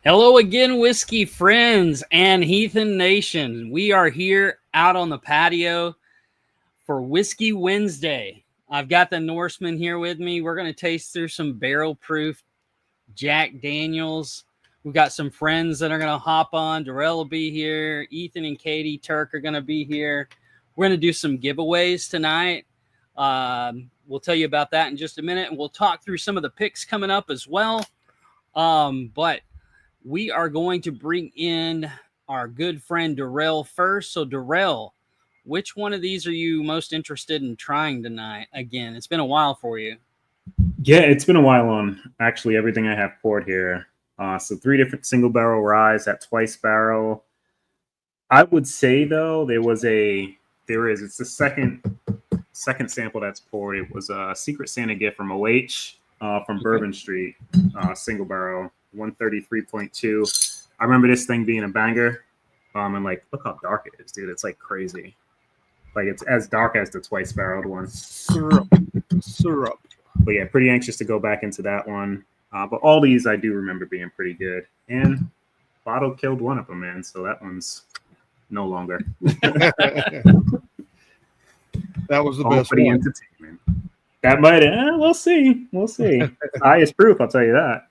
Hello again, whiskey friends and Heathen Nation. We are here out on the patio for Whiskey Wednesday. I've got the Norseman here with me. We're going to taste through some barrel proof Jack Daniels. We've got some friends that are going to hop on. Darrell will be here. Ethan and Katie Turk are going to be here. We're going to do some giveaways tonight. We'll tell you about that in just a minute, and we'll talk through some of the picks coming up as well. But we are going to bring in our good friend Darrell first. So, Darrell, which one of these are you most interested in trying tonight? Again, it's been a while for you. Yeah, it's been a while on actually everything I have poured here. So 3 different single barrel ryes at twice barrel. I would say though it's the second sample that's poured. It was a Secret Santa gift from OH from Bourbon Street, single barrel, 133.2. I remember this thing being a banger. And like, look how dark it is, dude. It's like crazy. Like it's as dark as the twice barreled one. Syrup. But yeah, pretty anxious to go back into that one. But all these I do remember being pretty good. And bottle killed one of them, man. So that one's no longer. That was the all best pretty one. Entertainment. That might. We'll see. Highest proof, I'll tell you that.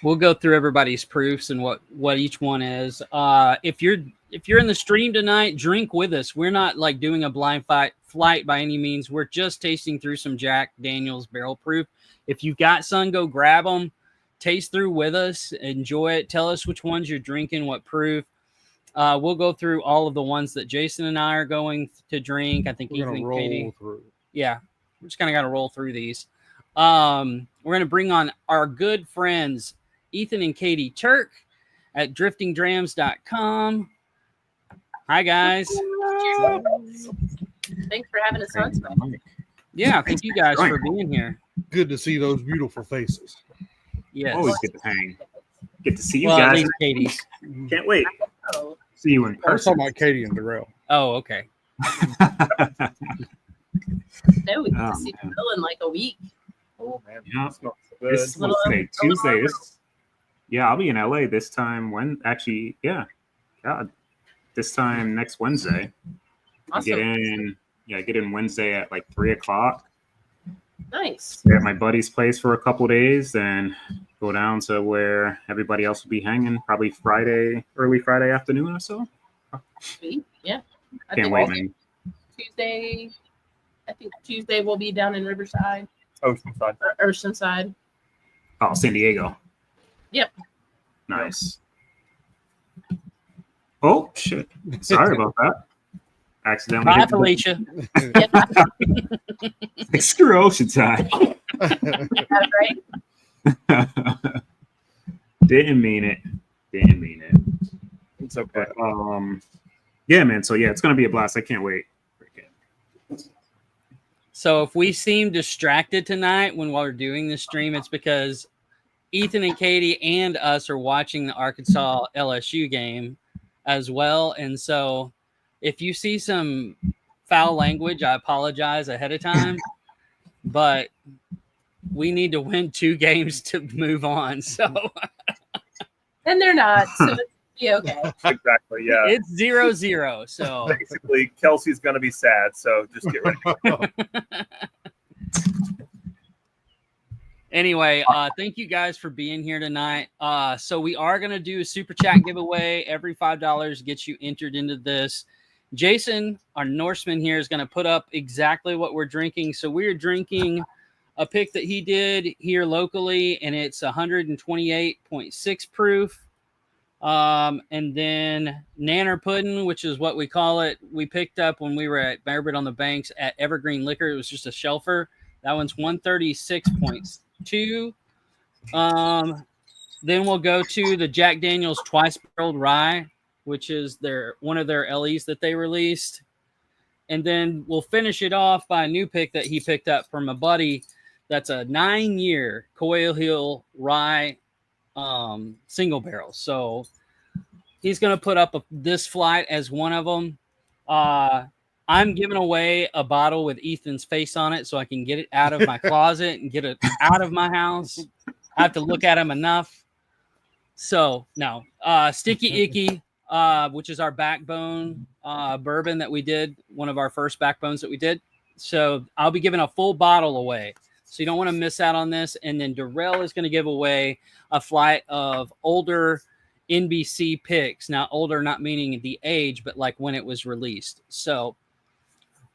We'll go through everybody's proofs and what each one is. If you're in the stream tonight, drink with us. We're not like doing a blind flight by any means. We're just tasting through some Jack Daniels barrel proof. If you've got some, go grab them, taste through with us, enjoy it. Tell us which ones you're drinking, what proof. We'll go through all of the ones that Jason and I are going to drink. I think We're Ethan gonna and Katie. roll through. Yeah, we're just kind of got to roll through these. We're going to bring on our good friends, Ethan and Katie Turk at driftingdrams.com. Hi, guys. Thanks for having us on tonight. Yeah, thank you guys for being here. Good to see those beautiful faces. Yes. Always get to hang. Get to see you Well, at guys. least Katie's. Can't wait. Oh, See you in I was talking person. about Katie and Darrell. Oh, okay. no, we get Oh, to see man. Bill in like a week. Oh man, Yeah. that's not so good. This was today, Tuesday. Yeah, I'll be in LA this time. God, this time next Wednesday. I Awesome. get in Wednesday at like 3:00. Nice. Stay at my buddy's place for a couple days, then go down to where everybody else will be hanging. Probably early Friday afternoon or so. Sweet. Yeah. Can't wait, man. Tuesday. I think Tuesday we'll be down in Riverside Oceanside. or Oceanside. Oh, San Diego. Yep. Nice. Oh shit! Sorry about that. Accidentally. Bye, hit the button. Felicia. Screw Oceanside. That's right. Didn't mean it. It's okay. But, yeah, man. So yeah, it's gonna be a blast. I can't wait. So if we seem distracted tonight while we're doing this stream, it's because Ethan and Katie and us are watching the Arkansas LSU game as well. And so if you see some foul language, I apologize ahead of time. But we need to win 2 games to move on. So And they're not, so it's be okay. Exactly. Yeah. it's 0-0. So Basically, Kelsey's going to be sad, so just get ready. anyway, thank you guys for being here tonight. So we are going to do a super chat giveaway. Every $5 gets you entered into this. Jason, our Norseman here, is going to put up exactly what we're drinking. So we're drinking a pick that he did here locally, and it's 128.6 proof. And then Nanner Pudding, which is what we call it, we picked up when we were at Bourbon on the Banks at Evergreen Liquor. It was just a shelfer. That one's 136.2. Then we'll go to the Jack Daniels Twice Barreled Rye, which is one of their LEs that they released. And then we'll finish it off by a new pick that he picked up from a buddy. That's a 9-year Koy Hill Rye single barrel. So he's going to put up this flight as one of them. I'm giving away a bottle with Ethan's face on it so I can get it out of my closet and get it out of my house. I have to look at him enough. So no, Sticky Icky, which is our backbone bourbon that we did, one of our first backbones that we did. So I'll be giving a full bottle away. So you don't want to miss out on this. And then Darrell is going to give away a flight of older NBC picks. Now, older not meaning the age, but like when it was released. So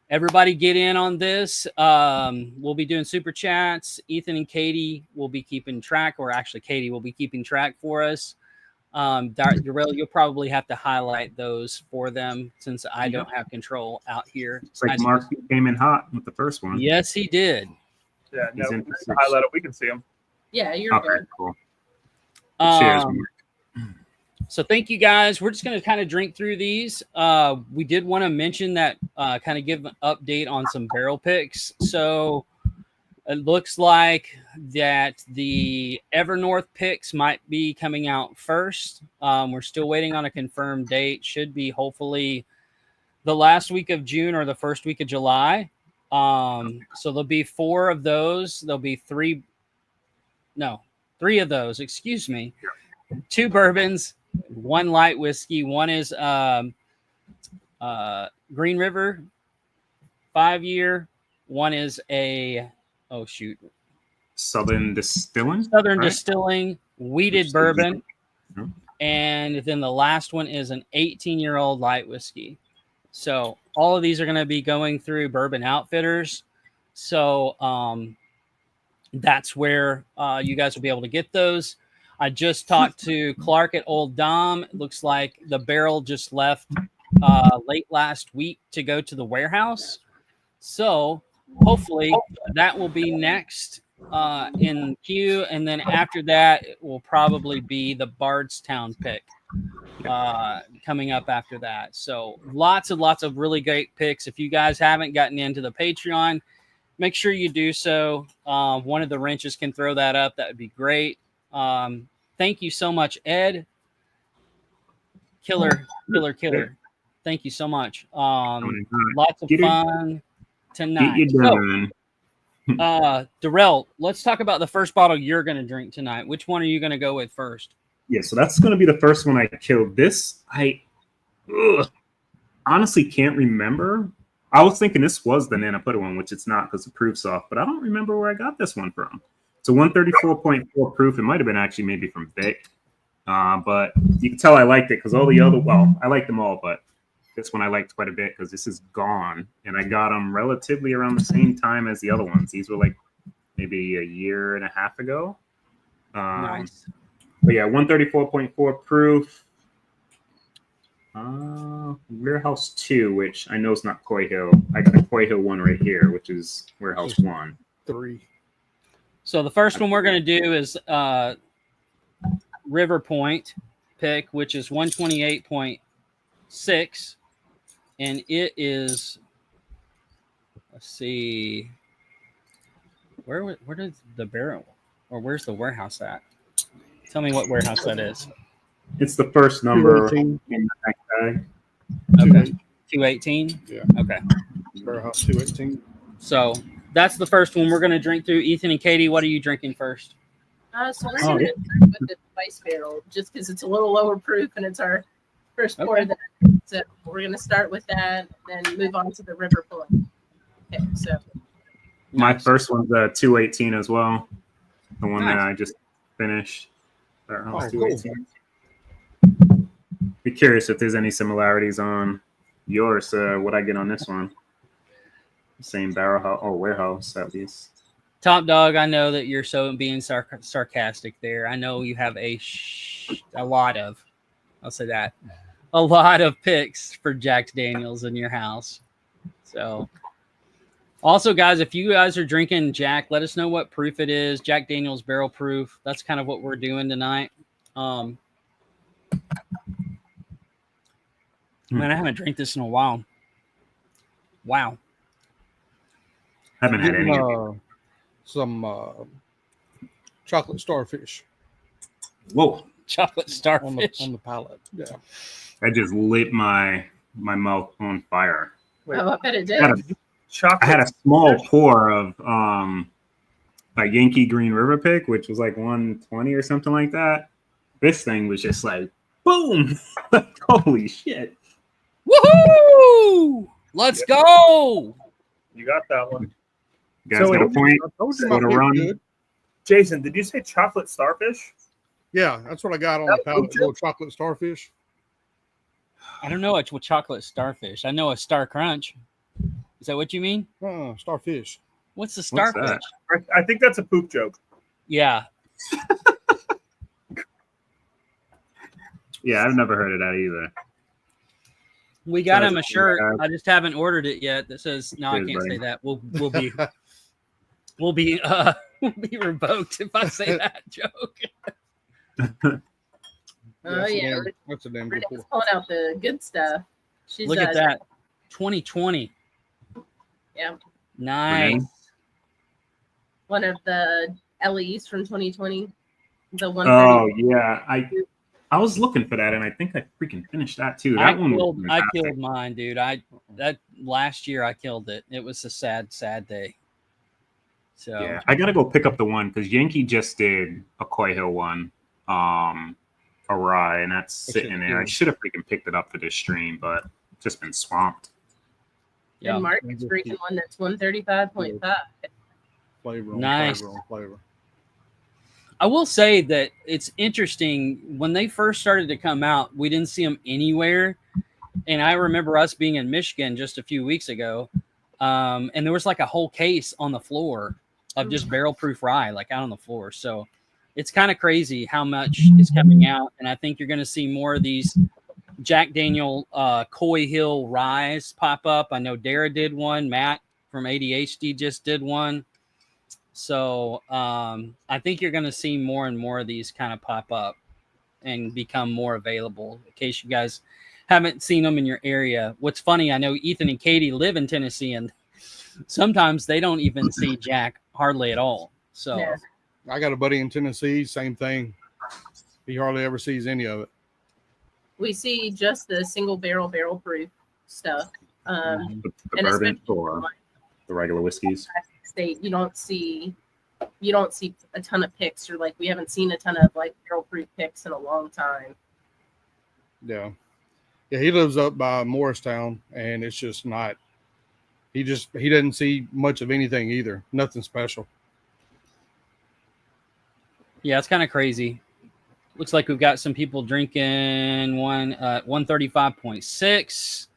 everybody get in on this. We'll be doing super chats. Ethan and Katie will be keeping track, or actually Katie will be keeping track for us. Darrell, you'll probably have to highlight those for them since I don't have control out here. It's like Mark came in hot with the first one. Yes, he did. Yeah, no, He's in for six. highlight it. We can see them. Yeah, you're Okay, good. cool. Cheers, Mark. So thank you guys. We're just going to kind of drink through these. We did want to mention that, kind of give an update on some barrel picks. So it looks like that the Evernorth picks might be coming out first. We're still waiting on a confirmed date. Should be hopefully the last week of June or the first week of July. So there'll be 4 of those. There'll be 3 of those, excuse me. 2 bourbons, 1 light whiskey. One is Green River 5-year. One is a Southern Distilling. Southern right? Distilling weeded bourbon. And then the last one is an 18-year-old light whiskey. So all of these are going to be going through Bourbon Outfitters. So that's where you guys will be able to get those. I just talked to Clark at Old Dom. It looks like the barrel just left late last week to go to the warehouse. So hopefully that will be next in queue. And then after that, it will probably be the Bardstown pick coming up after that. So lots of really great picks. If you guys haven't gotten into the Patreon, make sure you do so. One of the wrenches can throw that up. That would be great. Thank you so much, Ed. Killer. Thank you so much. Lots of fun tonight. Get you done. So, Darrell, let's talk about the first bottle you're going to drink tonight. Which one are you going to go with first? Yeah, so that's going to be the first one I killed. This, I honestly can't remember. I was thinking this was the Nana Putter one, which it's not because the proof's off, but I don't remember where I got this one from. It's a 134.4 proof. It might have been actually maybe from Vic, but you can tell I liked it because all the other, well, I liked them all, but this one I liked quite a bit because this is gone, and I got them relatively around the same time as the other ones. These were like maybe a year and a half ago. Nice. But yeah, 134.4 proof. Warehouse 2, which I know is not Koy Hill. I got a Koy Hill 1 right here, which is Warehouse 1. 3. So the first one we're going to do is River Point pick, which is 128.6. And it is, let's see, where does the barrel, or where's the warehouse at? Tell me what warehouse that is. It's the first number in 218. the back bag. Okay. 218? Yeah. Okay. Warehouse 218. So that's the first one we're going to drink through. Ethan and Katie, what are you drinking first? So we're going to start with the Spice Barrel just because it's a little lower proof and it's our first pour of that. So we're going to start with that, then move on to the River Point. Okay, so My first one's a 218 as well. The one Nice. that I just finished. Warehouse Oh, 218. Be curious if there's any similarities on yours. What I get on this one? Same barrel house or warehouse at least. Top Dog, I know that you're so being sarcastic there. I know you have a lot of, I'll say that, a lot of picks for Jack Daniels in your house. So, also, guys, if you guys are drinking Jack, let us know what proof it is. Jack Daniels barrel proof. That's kind of what we're doing tonight. Man, I haven't drank this in a while. Wow. Haven't had any. Some chocolate starfish Whoa! Chocolate starfish. on the palate. Yeah. That just lit my mouth on fire. oh, I bet it did. I had a small pour of a Yankee Green River pick, which was like 120 or something like that. This thing was just like, boom! Like, holy shit. Woohoo! Let's go. You got that one. You guys got a point? I told you Go my to pick's run. good. Jason, did you say chocolate starfish? Yeah, that's what I got on the palette. Little chocolate starfish. I don't know what chocolate starfish. I know a Star Crunch. Is that what you mean? Starfish. What's the What's starfish? that? I think that's a poop joke. Yeah. Yeah, I've never heard of that either. We got Sounds him a shirt. bad. I just haven't ordered it yet. That says no. I Cheers, can't buddy. say that. We'll be we'll be revoked if I say that joke. Oh yeah, That's a damn good Renee's pour. pulling out the good stuff. She's Look at that. 2020. Yeah, Nice. Renee? one of the LEs from 2020. The one. Oh yeah, I was looking for that, and I think I freaking finished that too. That I one was killed fantastic. mine, dude. That last year I killed it. It was a sad day. So Yeah, I gotta go pick up the one because Yankee just did a Koy Hill one, a rye, and that's sitting there. I should have freaking picked it up for this stream, but just been swamped. yeah. And Mark is drinking one that's 135.5. Flavor on Nice. flavor on flavor. I will say that it's interesting when they first started to come out, we didn't see them anywhere. And I remember us being in Michigan just a few weeks ago. And there was like a whole case on the floor of just barrel proof rye, like out on the floor. So it's kind of crazy how much is coming out. And I think you're going to see more of these Jack Daniel Koy Hill ryes pop up. I know Dara did one. Matt from ADHD just did one. So I think you're going to see more and more of these kind of pop up and become more available in case you guys haven't seen them in your area. What's funny, I know Ethan and Katie live in Tennessee, and sometimes they don't even see Jack hardly at all. So Yeah. I got a buddy in Tennessee, same thing. He hardly ever sees any of it. We see just the single barrel proof stuff. The And bourbon especially or the regular whiskeys. state, you don't see a ton of picks, or like we haven't seen a ton of like barrel proof picks in a long time. Yeah. Yeah, he lives up by Morristown, and it's just not. He doesn't see much of anything either. Nothing special. yeah, it's kind of crazy. Looks like we've got some people drinking 135.6.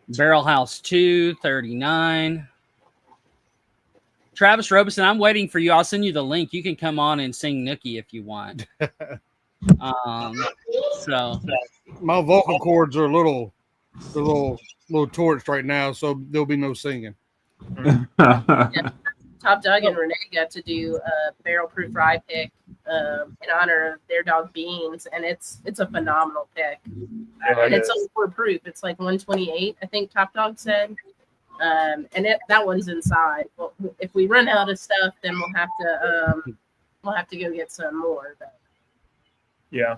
Barrel House 239. Travis Robeson, I'm waiting for you. I'll send you the link. You can come on and sing Nookie if you want. So My vocal cords are a little torched right now, so there'll be no singing. Top Dog and Renee got to do a barrel proof rye pick in honor of their dog Beans, and it's a phenomenal pick. And it's over proof. It's like 128, I think Top Dog said. And that one's inside. Well, if we run out of stuff, then we'll have to go get some more. But Yeah.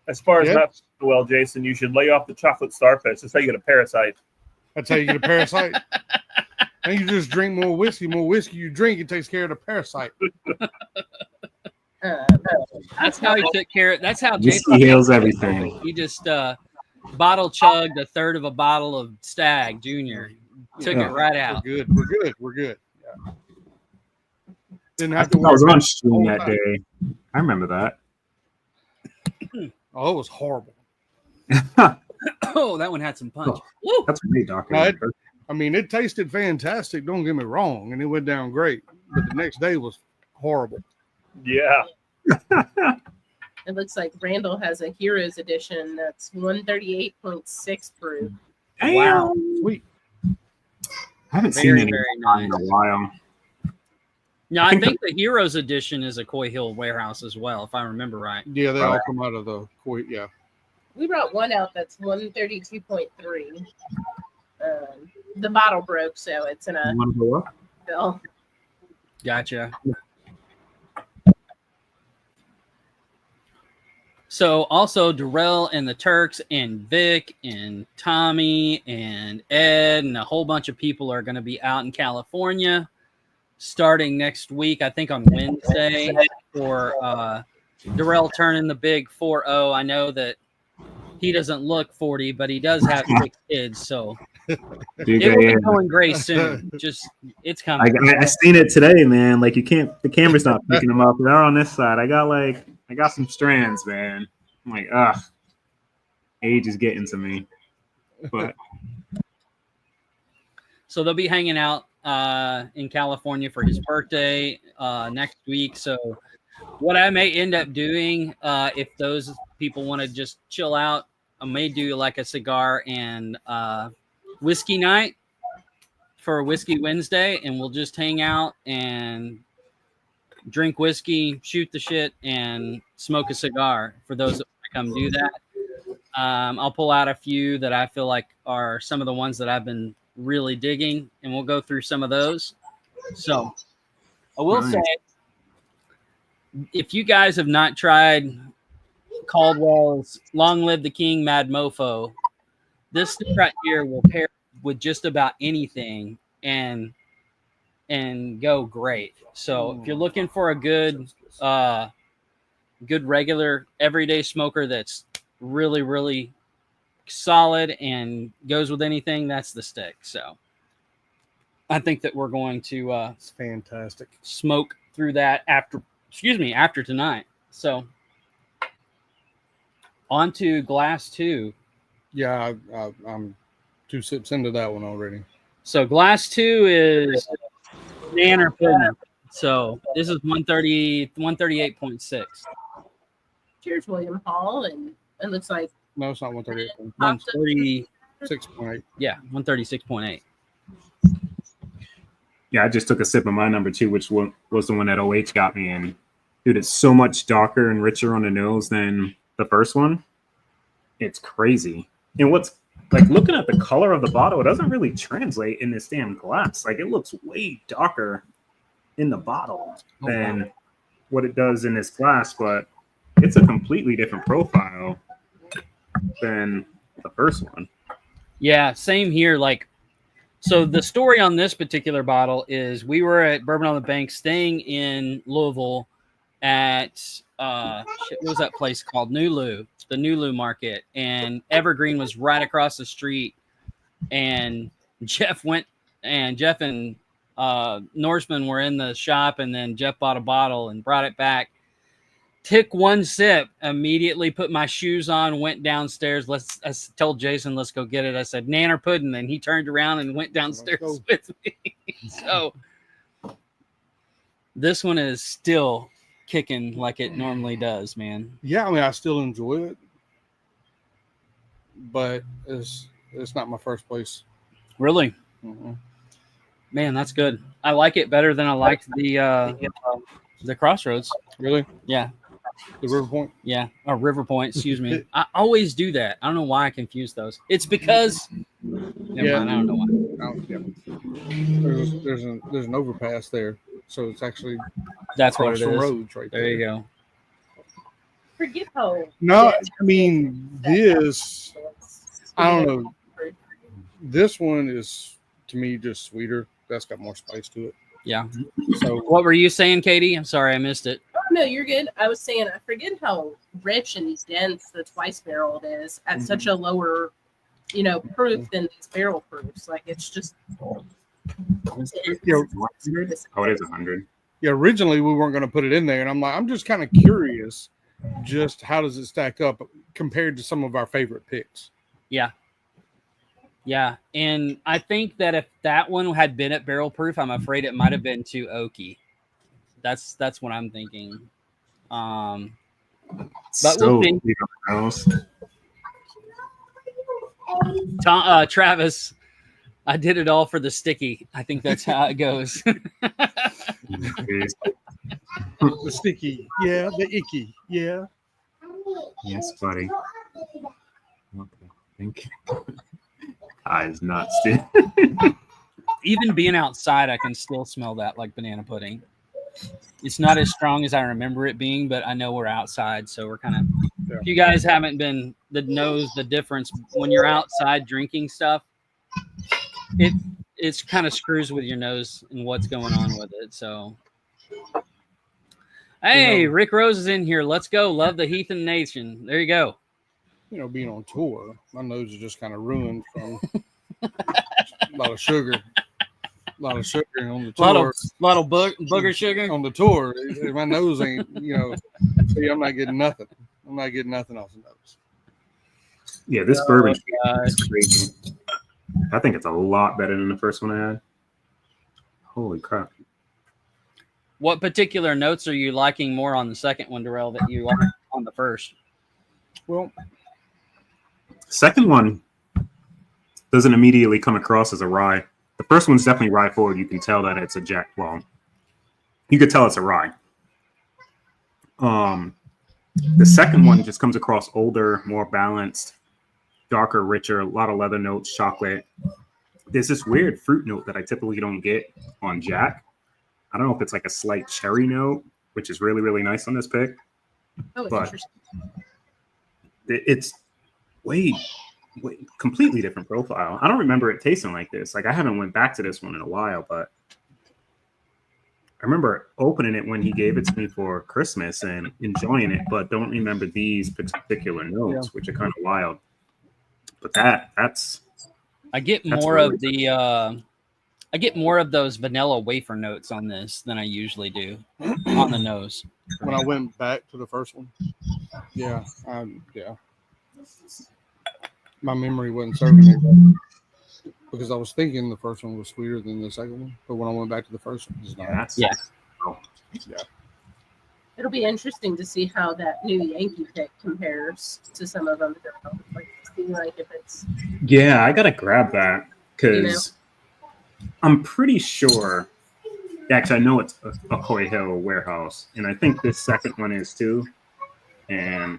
As far as Yep. not well, Jason, you should lay off the chocolate starfish. That's how you get a parasite. That's how you get a parasite. And you just drink more whiskey. More whiskey you drink, it takes care of the parasite. that's how he took care of. That's how Whiskey Jason heals everything. He just bottle chugged a third of a bottle of Stag Junior. Took Yeah. it right out. We're good. Yeah. Didn't I have to think I was worry on about stream all that that. day. I remember that. Oh, it was horrible. Oh, that one had some punch. Woo! That's me, Doctor. No, I mean, it tasted fantastic. Don't get me wrong, and it went down great. But the next day was horrible. Yeah. it looks like Randall has a Heroes edition that's 138.6 proof. Wow. Sweet. I haven't seen Very, any very in nice. a while. No, I think the Heroes Edition is a Koy Hill warehouse as well, if I remember right. Yeah, they all come out of the Koy. Yeah. We brought one out that's 132.3. The bottle broke, so it's in a You want to go up? bill. Gotcha. So also Darrell and the Turks and Vic and Tommy and Ed and a whole bunch of people are going to be out in California starting next week, I think on Wednesday, for Darrell turning the big 4-0. I know that he doesn't look 40, but he does have 6 kids, so Dude, it will be going gray soon. Just it's coming. I seen it today, man. Like, you can't, the camera's not picking them up. They're on this side. I got some strands, man. I'm like, age is getting to me. But So they'll be hanging out in California for his birthday next week. So what I may end up doing, if those people want to just chill out, I may do like a cigar and whiskey night for Whiskey Wednesday, and we'll just hang out and drink whiskey, shoot the shit, and smoke a cigar for those that want to come do that. I'll pull out a few that I feel like are some of the ones that I've been really digging, and we'll go through some of those. So I will say, if you guys have not tried Caldwell's Long Live the King Mad Mofo, this stuff right here will pair with just about anything and go great. So if you're looking for a good regular everyday smoker that's really, really solid and goes with anything, that's the stick. So I think that we're going to It's fantastic. smoke through that after tonight. So on to glass 2. Yeah, I'm 2 sips into that one already. So glass 2 is Nanner Pudding. So this is 138.6. Cheers, William Hall, and it looks like No, it's not 138. 130, 6.8. yeah, 136.8. yeah, I just took a sip of my number 2, which was the one that OH got me in. Dude, it's so much darker and richer on the nose than the first one. It's crazy. And what's like, looking at the color of the bottle, it doesn't really translate in this damn glass. Like, it looks way darker in the bottle than what it does in this glass, but it's a completely different profile than the first one. Yeah, same here. Like, so the story on this particular bottle is we were at Bourbon on the Bank staying in Louisville at what was that place called? Nulu, the Nulu Market, and Evergreen was right across the street. And Jeff and Norseman were in the shop, and then Jeff bought a bottle and brought it back. Took one sip, immediately put my shoes on, went downstairs. I told Jason, let's go get it. I said, Nanner Pudding. And he turned around and went downstairs with me. So this one is still kicking like it normally does, man. Yeah, I mean, I still enjoy it, but it's not my first place. Really? Mm-hmm. Man, that's good. I like it better than I liked the Crossroads. Really? Yeah. The River Point? Yeah. Or River Point, excuse me. I always do that. I don't know why I confuse those. It's because never mind, I don't know why. There's an overpass there. So it's actually That's what across it the is. roads right there. There you go. forget how. No, dense I mean, this, I don't know. This one is, to me, just sweeter. That's got more spice to it. Yeah. So What were you saying, Katie? I'm sorry, I missed it. Oh, no, you're good. I was saying, I forget how rich and dense the twice barreled is at such a lower, proof than these barrel proofs. Like, it's just. Oh, it is 100. yeah, originally we weren't going to put it in there, and I'm like, I'm just kind of curious, just how does it stack up compared to some of our favorite picks? Yeah. Yeah. And I think that if that one had been at barrel proof, I'm afraid it might have been too oaky. That's what I'm thinking. But So, we'll see. Travis, I did it all for the sticky. I think that's how it goes. The sticky, yeah, the icky, yeah. Yes, buddy. Okay, thank you. Eyes not still. Even being outside, I can still smell that like banana pudding. It's not as strong as I remember it being, but I know we're outside, so we're kind of. Yeah. If you guys haven't been the difference when you're outside drinking stuff, it's kind of screws with your nose and what's going on with it. So Hey, Rick Rose is in here. Let's go. Love the Heathen Nation. There you go. Being on tour, my nose is just kind of ruined from a lot of sugar. A lot of sugar on the tour. Lot of booger sugar on the tour. My nose ain't, see, I'm not getting nothing. I'm not getting nothing off the nose. Yeah, this bourbon is crazy. I think it's a lot better than the first one I had. Holy crap. What particular notes are you liking more on the second one, Darrell, that you like on the first? Well, second one doesn't immediately come across as a rye. The first one's definitely rye forward. You can tell that it's a Jack. Well, you could tell it's a rye. The second one just comes across older, more balanced, darker, richer, a lot of leather notes, chocolate. There's this weird fruit note that I typically don't get on Jack. I don't know if it's like a slight cherry note, which is really, really nice on this pick. Oh, but interesting. It's way completely different profile. I don't remember it tasting like this. Like I haven't went back to this one in a while, but I remember opening it when he gave it to me for Christmas and enjoying it, but don't remember these particular notes, which are kind of wild. But that's I get more of the I get more of those vanilla wafer notes on this than I usually do on the nose. When I went back to the first one, my memory wasn't serving me because I was thinking the first one was sweeter than the second one, but when I went back to the first one, it's not. Yeah. It'll be interesting to see how that new Yankee pick compares to some of them. Like, see, like if it's. Yeah, I gotta grab that because I'm pretty sure. Actually, I know it's a Koy Hill warehouse, and I think this second one is too. And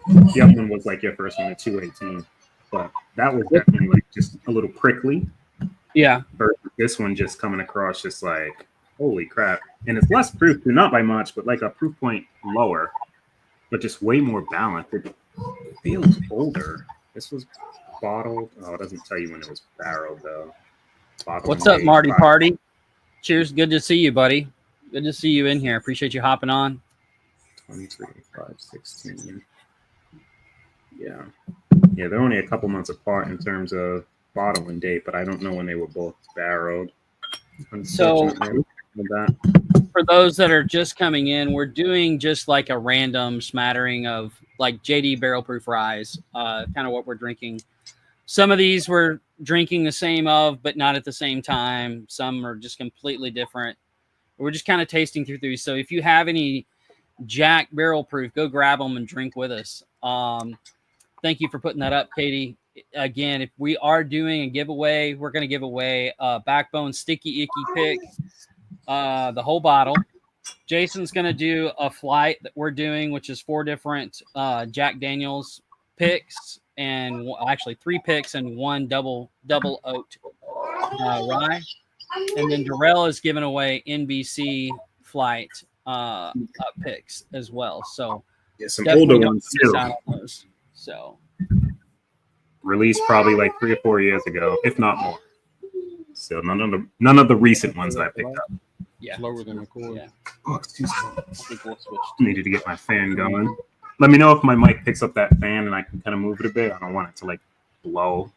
the other one was like your first one at 218, but that was definitely like just a little prickly. Yeah. Versus this one just coming across just like, holy crap. And it's less proof, too, not by much, but like a proof point lower, but just way more balanced. It feels older. This was bottled. Oh, it doesn't tell you when it was barreled, though. What's up, Marty Party? Cheers. Good to see you, buddy. Good to see you in here. Appreciate you hopping on. 23, 5, 16. Yeah, they're only a couple months apart in terms of bottling date, but I don't know when they were both barreled. So, for those that are just coming in, we're doing just like a random smattering of like JD barrel proof ryes, kind of what we're drinking. Some of these we're drinking the same of, but not at the same time. Some are just completely different. We're just kind of tasting through these. So if you have any Jack barrel proof, go grab them and drink with us. Thank you for putting that up, Katie. Again, if we are doing a giveaway, we're going to give away a Backbone Sticky Icky pick, the whole bottle. Jason's going to do a flight that we're doing, which is 4 different Jack Daniels picks, and actually 3 picks and 1 double oaked rye. And then Darrell is giving away NBC flight picks as well. So some older ones too. So released probably like 3 or 4 years ago, if not more. So none of the recent ones that I picked up. Yeah, lower than the core. Yeah. Oh, excuse me. I think we'll switch. Needed to get my fan going. Let me know if my mic picks up that fan and I can kind of move it a bit. I don't want it to like blow.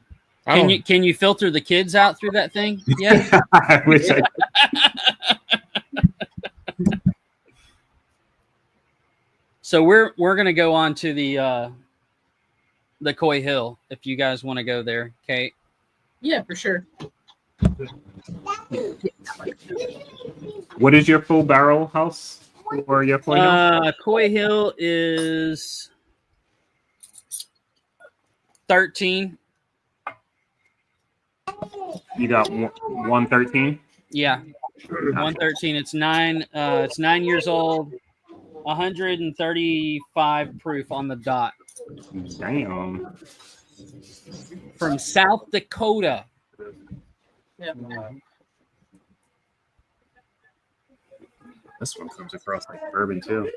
Can you filter the kids out through that thing? Yeah. I wish I So we're gonna go on to the Koy Hill if you guys want to go there, Kate. Yeah, for sure. What is your full barrel house for your Koy Hill? Koy Hill is 13. You got 113? Yeah, 113. It's 9. It's 9 years old. 135 proof on the dot. Damn. From South Dakota. Yeah. This one comes across like bourbon too.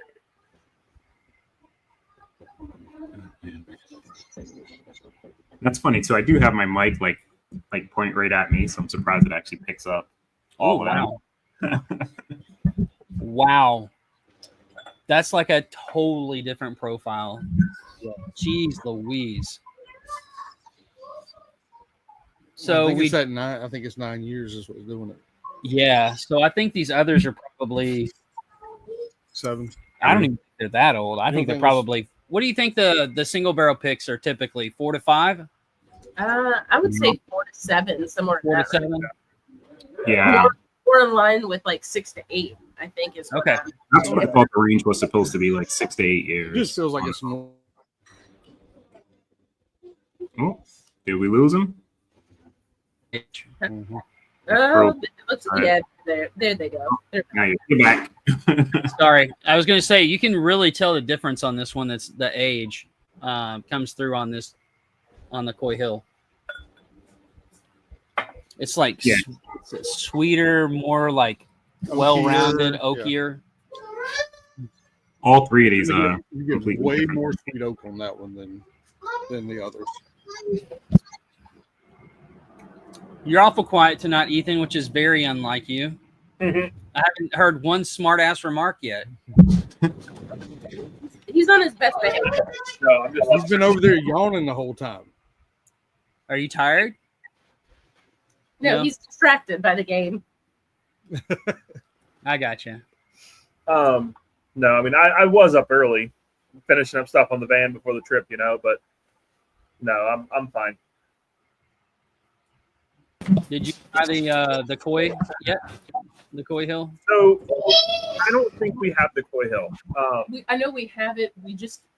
That's funny too. I do have my mic like point right at me, so I'm surprised it actually picks up all of wow. Wow. That's like a totally different profile. Jeez Louise. So I think it's 9 years is what's doing it. Yeah. So I think these others are probably 7. I don't even think they're that old. I think they're think probably. What do you think the single barrel picks are typically 4 to 5? I would say 4 to 7, somewhere. 4 to in that 7. range. Yeah, More in line with like 6 to 8. I think is what Okay. that's what I thought the range was supposed to be, like 6 to 8 It years. just feels like it's more. Oh, did we lose him? Mhm. Oh, it looks, All right. yeah, there they go. Now you're back. Sorry, I was going to say you can really tell the difference on this one. That's the age comes through on the Koy Hill. It's like Yeah. it's sweeter, more like well-rounded, oakier. All three of these You are get completely way different. more sweet oak on that one than the others. You're awful quiet tonight, Ethan, which is very unlike you. Mhm. I haven't heard one smart-ass remark yet. He's on his best behavior. No, I'm just He's been over there yawning the whole time. Are you tired? No, No. he's distracted by the game. I got you. no, I mean I was up early, finishing up stuff on the van before the trip, but no, I'm fine. Did you try the Koy yet? The Koy Hill? So I don't think we have the Koy Hill. I know we have it.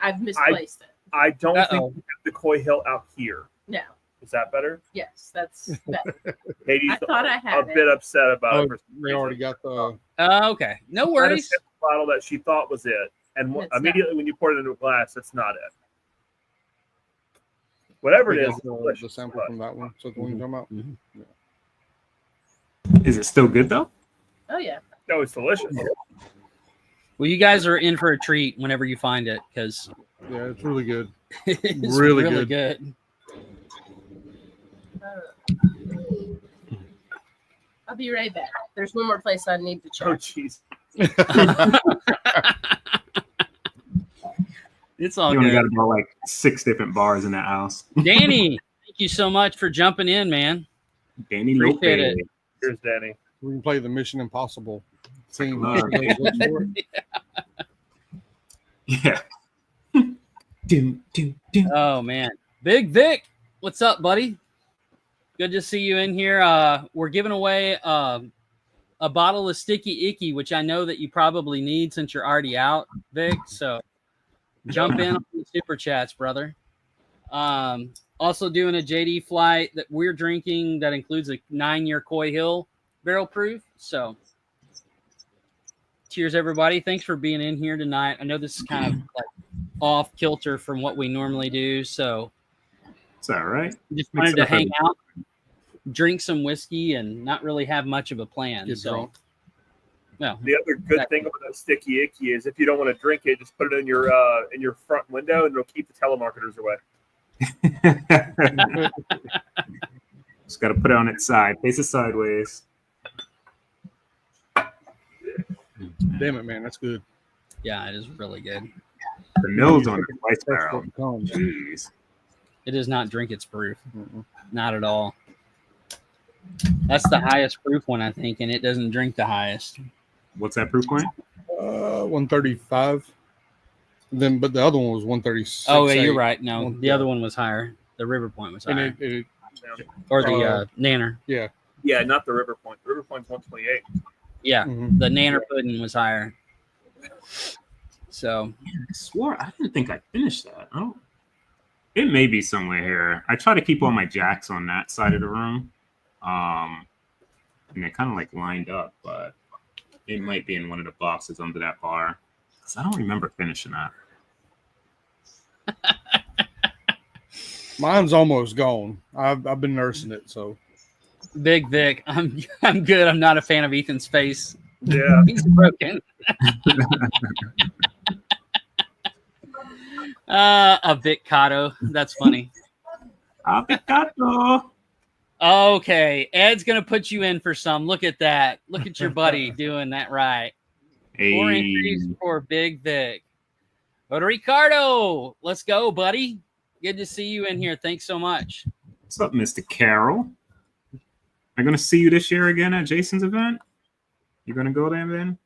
I've misplaced it. I don't Uh-oh. think we have the Koy Hill out here. No. Is that better? Yes, that's better. Katie's I thought I a had bit upset about Oh, it. For some they already reason. got the. Okay. No Had a worries. sample bottle that she thought was it, and It's not. immediately when you pour it into a glass, it's not it. Whatever it they is, got it's the delicious, sample but from that one. So the one you're talking about. Is it still good though? Oh yeah. no, it's delicious. Well, you guys are in for a treat whenever you find it because Yeah, it's really good. it's Really really good. good. I'll be right back. There's one more place I need to Oh, check. jeez. It's all You only got good. about like 6 different bars in that house. Danny, thank you so much for jumping in, man. Danny Appreciate Lopez. it. Here's Danny. We can play the Mission Impossible scene. Love Yeah. Dum, dum, dum. Oh man, Big Vic, what's up, buddy? Good to see you in here. We're giving away a bottle of Sticky Icky, which I know that you probably need since you're already out, Vic. So jump in on the super chats, brother. Also doing a JD flight that we're drinking that includes a 9-year Koy Hill barrel proof. So cheers, everybody. Thanks for being in here tonight. I know this is kind of like off kilter from what we normally do. So It's all right. just Mix wanted it to up hang out, drink some whiskey, and not really have much of a plan. Get So, drunk. well, The other good thing about that sticky icky is if you don't want to drink it, just put it in your front window, and it'll keep the telemarketers away. Just got to put it on its side. Face it sideways. Damn it, man, that's good. yeah, it is really good. The nose on the twice That's barrel. what comes. Jeez. It does not drink its proof, Mm-mm. not at all. That's the highest proof one, I think, and it doesn't drink the highest. What's that proof point? 135. But the other one was 136. Oh, yeah, you're right. No, the Yeah. other one was higher. The River Point was And higher, it or the Nanner. yeah. Yeah, not the River Point. The River Point's 128. Yeah, Mhm. the Nanner pudding was higher. So I swore I didn't think I finished that. I don't. It may be somewhere here. I try to keep all my jacks on that side of the room, and they're kind of like lined up, but it might be in one of the boxes under that bar. 'Cause I don't remember finishing that. Mine's almost gone. I've been nursing it, so Big Vic, I'm good. I'm not a fan of Ethan's face. Yeah. He's broken. A Vic Cotto. That's funny. Avocado. Okay, Ed's gonna put you in for some. Look at that. Look at your buddy doing that right. 4 entries for Big Vic. But Ricardo, let's go, buddy. Good to see you in here. Thanks so much. What's up, Mr. Carroll? I'm going to see you this year again at Jason's event. You're going to go there, man?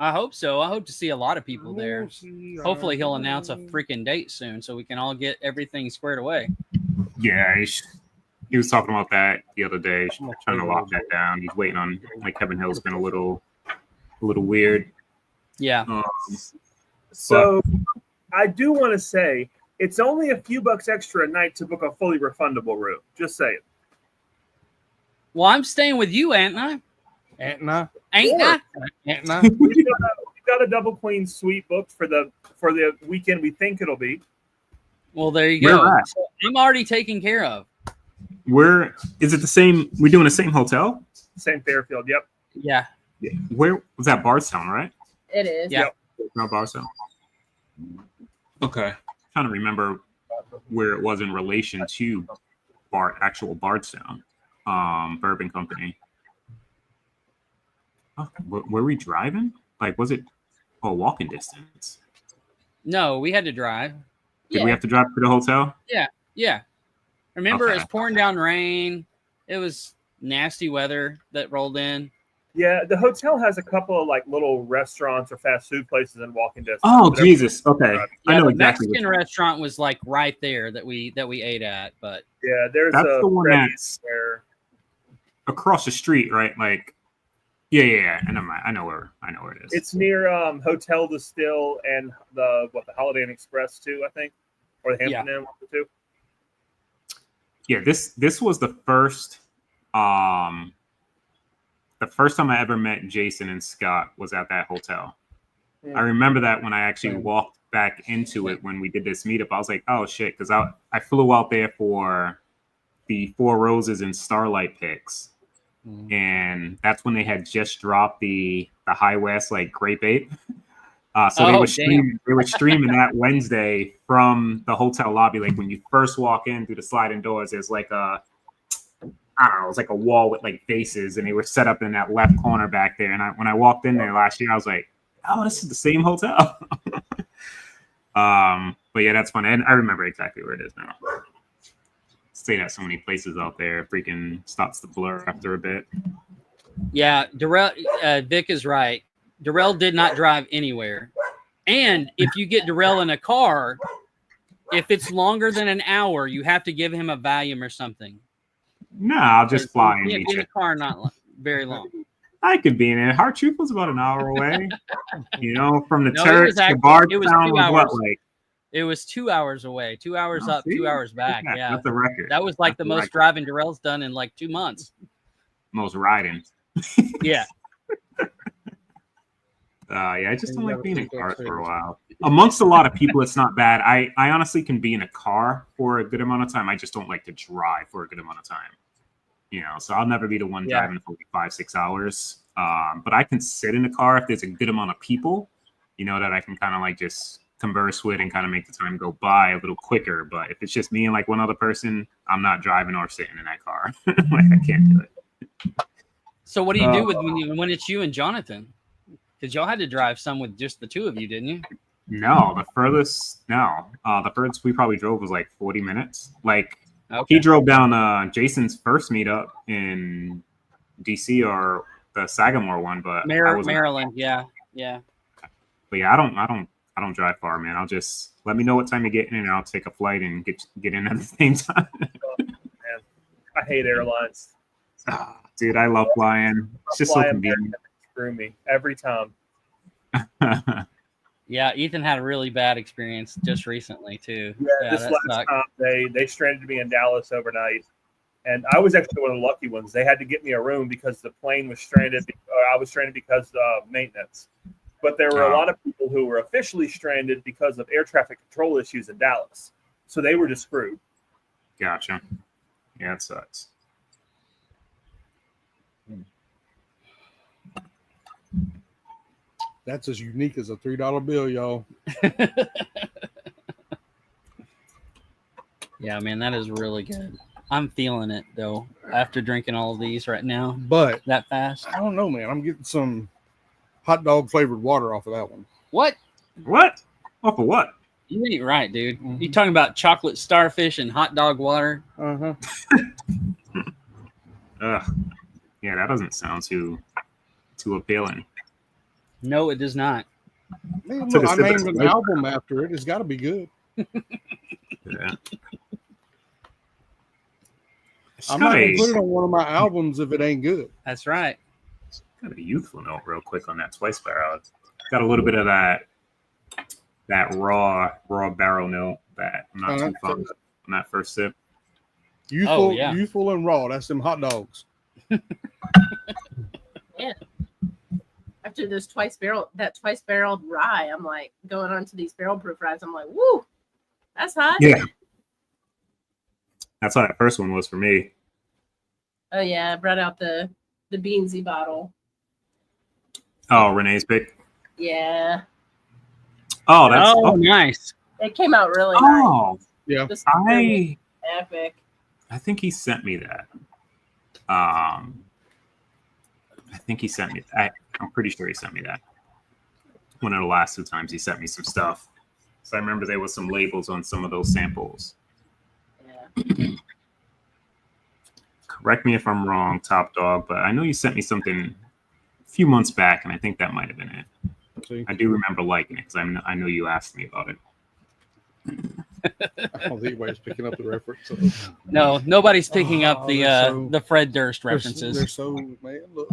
I hope so. I hope to see a lot of people there. Hopefully he'll announce a freaking date soon so we can all get everything squared away. Yeah, he was talking about that the other day, trying to lock that down. He's waiting on, like, Kevin Hill's been a little weird. Yeah. So I do want to say it's only a few bucks extra a night to book a fully refundable room. Just saying. Well, I'm staying with you, ain't I? Ain't I? Ain't I? Ain't I? We've got a double queen suite booked for the weekend we think it'll be. Well, there you go. So I'm already taken care of. Where is it the same? We're doing the same hotel? Same Fairfield, yep. Yeah. Where was that? Bardstown, right? It is. Yeah. No, Bardstown. Okay. Trying to remember where it was in relation to actual Bardstown, Bourbon Company. Oh, were we driving? Like, was it walking distance? No, we had to drive. Did we have to drive to the hotel? Yeah. Remember, Okay. It was pouring down rain. It was nasty weather that rolled in. Yeah, the hotel has a couple of like little restaurants or fast food places in walking distance. Oh, Jesus. Okay. Yeah, I know the exactly. Mexican restaurant was like right there that we ate at, but Yeah, there's That's a the one Freddy's that's where across the street, right? Like, yeah. I know where it is. it's near Hotel Distill and the Holiday Inn Express too, I think, or the Hampton Inn, one of the two. Yeah, this was the first time I ever met Jason and Scott was at that hotel. I remember that when I actually walked back into it when we did this meetup. I was like, oh shit, because I flew out there for the Four Roses and Starlight picks. And that's when they had just dropped the High West like Grape Ape. So they were streaming that Wednesday from the hotel lobby. Like when you first walk in through the sliding doors, there's like I don't know, it's like a wall with like faces, and they were set up in that left corner back there. And when I walked in there last year, I was like, oh, this is the same hotel. But yeah, that's fun. And I remember exactly where it is now. Stayed at so many places out there. Freaking starts to blur after a bit. yeah, Vic is right. Darrell did not drive anywhere. And if you get Darrell in a car, if it's longer than an hour, you have to give him a Valium or something. No, I'll just fly and You meet can't be in you. a car not very long. I could be in it. Heart Troop was about an hour away. From the No, it Turks was to actually- it was Bardstown 2 was what, hours. like? It was 2 hours away. 2 hours Oh, up, see? 2 hours back. Yeah, Yeah. that's a record. That was like That's the a most record. driving Darrell's done in like 2 months. Most riding. Yeah. Yeah, I just don't You like gotta being in take that cars for a serious. while. Amongst a lot of people, it's not bad. I honestly can be in a car for a good amount of time. I just don't like to drive for a good amount of time. So I'll never be the one Yeah. driving for like 5-6 hours. But I can sit in a car if there's a good amount of people, that I can kind of like just converse with and kind of make the time go by a little quicker. But if it's just me and like one other person, I'm not driving or sitting in that car. Like I can't do it. So what do you do when it's you and Jonathan? Because y'all had to drive some with just the two of you, didn't you? No, the furthest we probably drove was like 40 minutes. Like Okay. he drove down Jason's first meetup in DC or the Sagamore one, but I wasn't- Maryland. Yeah. But yeah, I don't drive far, man. I'll just let me know what time you get in, and I'll take a flight and get in at the same time. I hate airlines. Dude, I love flying. It's just so Fly convenient. Screw me every time. Yeah. Ethan had a really bad experience just recently too. Yeah, this that last sucked. time they stranded me in Dallas overnight, and I was actually one of the lucky ones. They had to get me a room because the plane was stranded. I was stranded because of maintenance. But there were a lot of people who were officially stranded because of air traffic control issues in Dallas. So they were just screwed. Gotcha. Yeah, it sucks. That's as unique as a $3 bill, y'all. Yeah, man, that is really good. I'm feeling it though after drinking all of these right now. But That fast. I don't know, man. I'm getting some hot dog flavored water off of that one. What? What? Off of what? You ain't right, dude. Mhm. You talking about chocolate starfish and hot dog water? Uh-huh. Ugh. Yeah, that doesn't sound too appealing. No, it does not. Man, Took look, a I sip of named an Sprite. album after it. It's got to be good. Yeah. I'm not going to put it on one of my albums if it ain't good. That's right. Got a youthful note real quick on that Twice Barrel. It's got a little bit of that raw barrel note that I'm not too fond of on that first sip. Youthful and raw. That's them hot dogs. Yeah. After those twice barreled rye, I'm like going on to these barrel proof ryes. I'm like, woo, that's hot. Yeah. That's how that first one was for me. Oh yeah, I brought out the Beansy bottle. Oh, Renee's pick. Yeah, Oh, that's nice. it came out really nice. Oh, Yeah. This is I epic. think he sent me that. I think he sent me. I'm pretty sure he sent me that. One of the last 2 times he sent me some stuff. So I remember there was some labels on some of those samples. Yeah. Correct me if I'm wrong, Top Dog, but I know you sent me something a few months back, and I think that might have been it. See? I do remember liking it because I know you asked me about it. I don't think anybody's picking up the reference. No, nobody's picking up they're the Fred Durst They're references. so, man, look.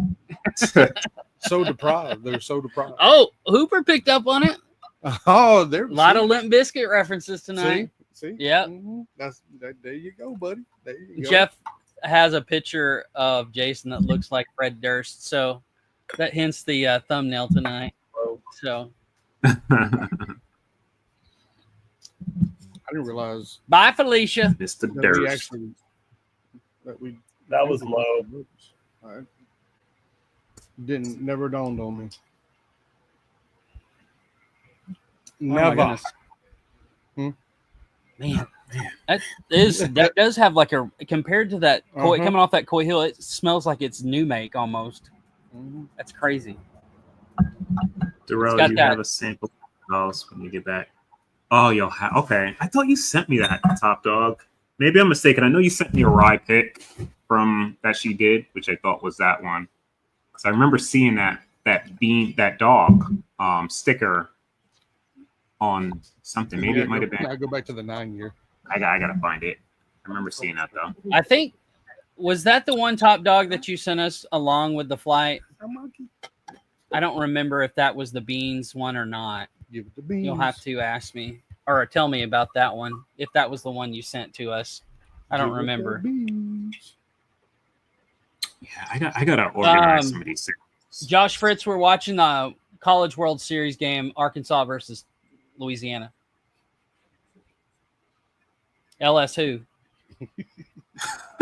So deprived. They're so deprived. Oh, Hooper picked up on it. Oh, there. A lot of Limp Biscuit references tonight. See? Yep. Mhm. There you go, buddy. There you go. Jeff has a picture of Jason that looks like Fred Durst, so that hints the thumbnail tonight. So I didn't realize bye, Felicia. Mr. that we Durst. actually That was low. I never dawned on me. Oh my Never. goodness. Hmm? Man, that does have like a compared to that Koy, Uh-huh. coming off that Koy Hill, it smells like it's new make almost. Mhm. That's crazy. Darrell, got you that- have a sample of when you get back. Oh, you'll have. Okay, I thought you sent me that, Top Dog. Maybe I'm mistaken. I know you sent me a rye pick from that she did, which I thought was that one. Because I remember seeing that dog sticker on something. Maybe it might have been. I go back to the 9 year. I gotta find it. I remember seeing that though. I think was that the one Top Dog that you sent us along with the flight? I don't remember if that was the beans one or not. Give it the beans. You'll have to ask me or tell me about that one if that was the one you sent to us. I don't Give it the remember. beans. Yeah, I gotta organize some of these things. Josh Fritz, we're watching the College World Series game, Arkansas versus Louisiana. LS who? What's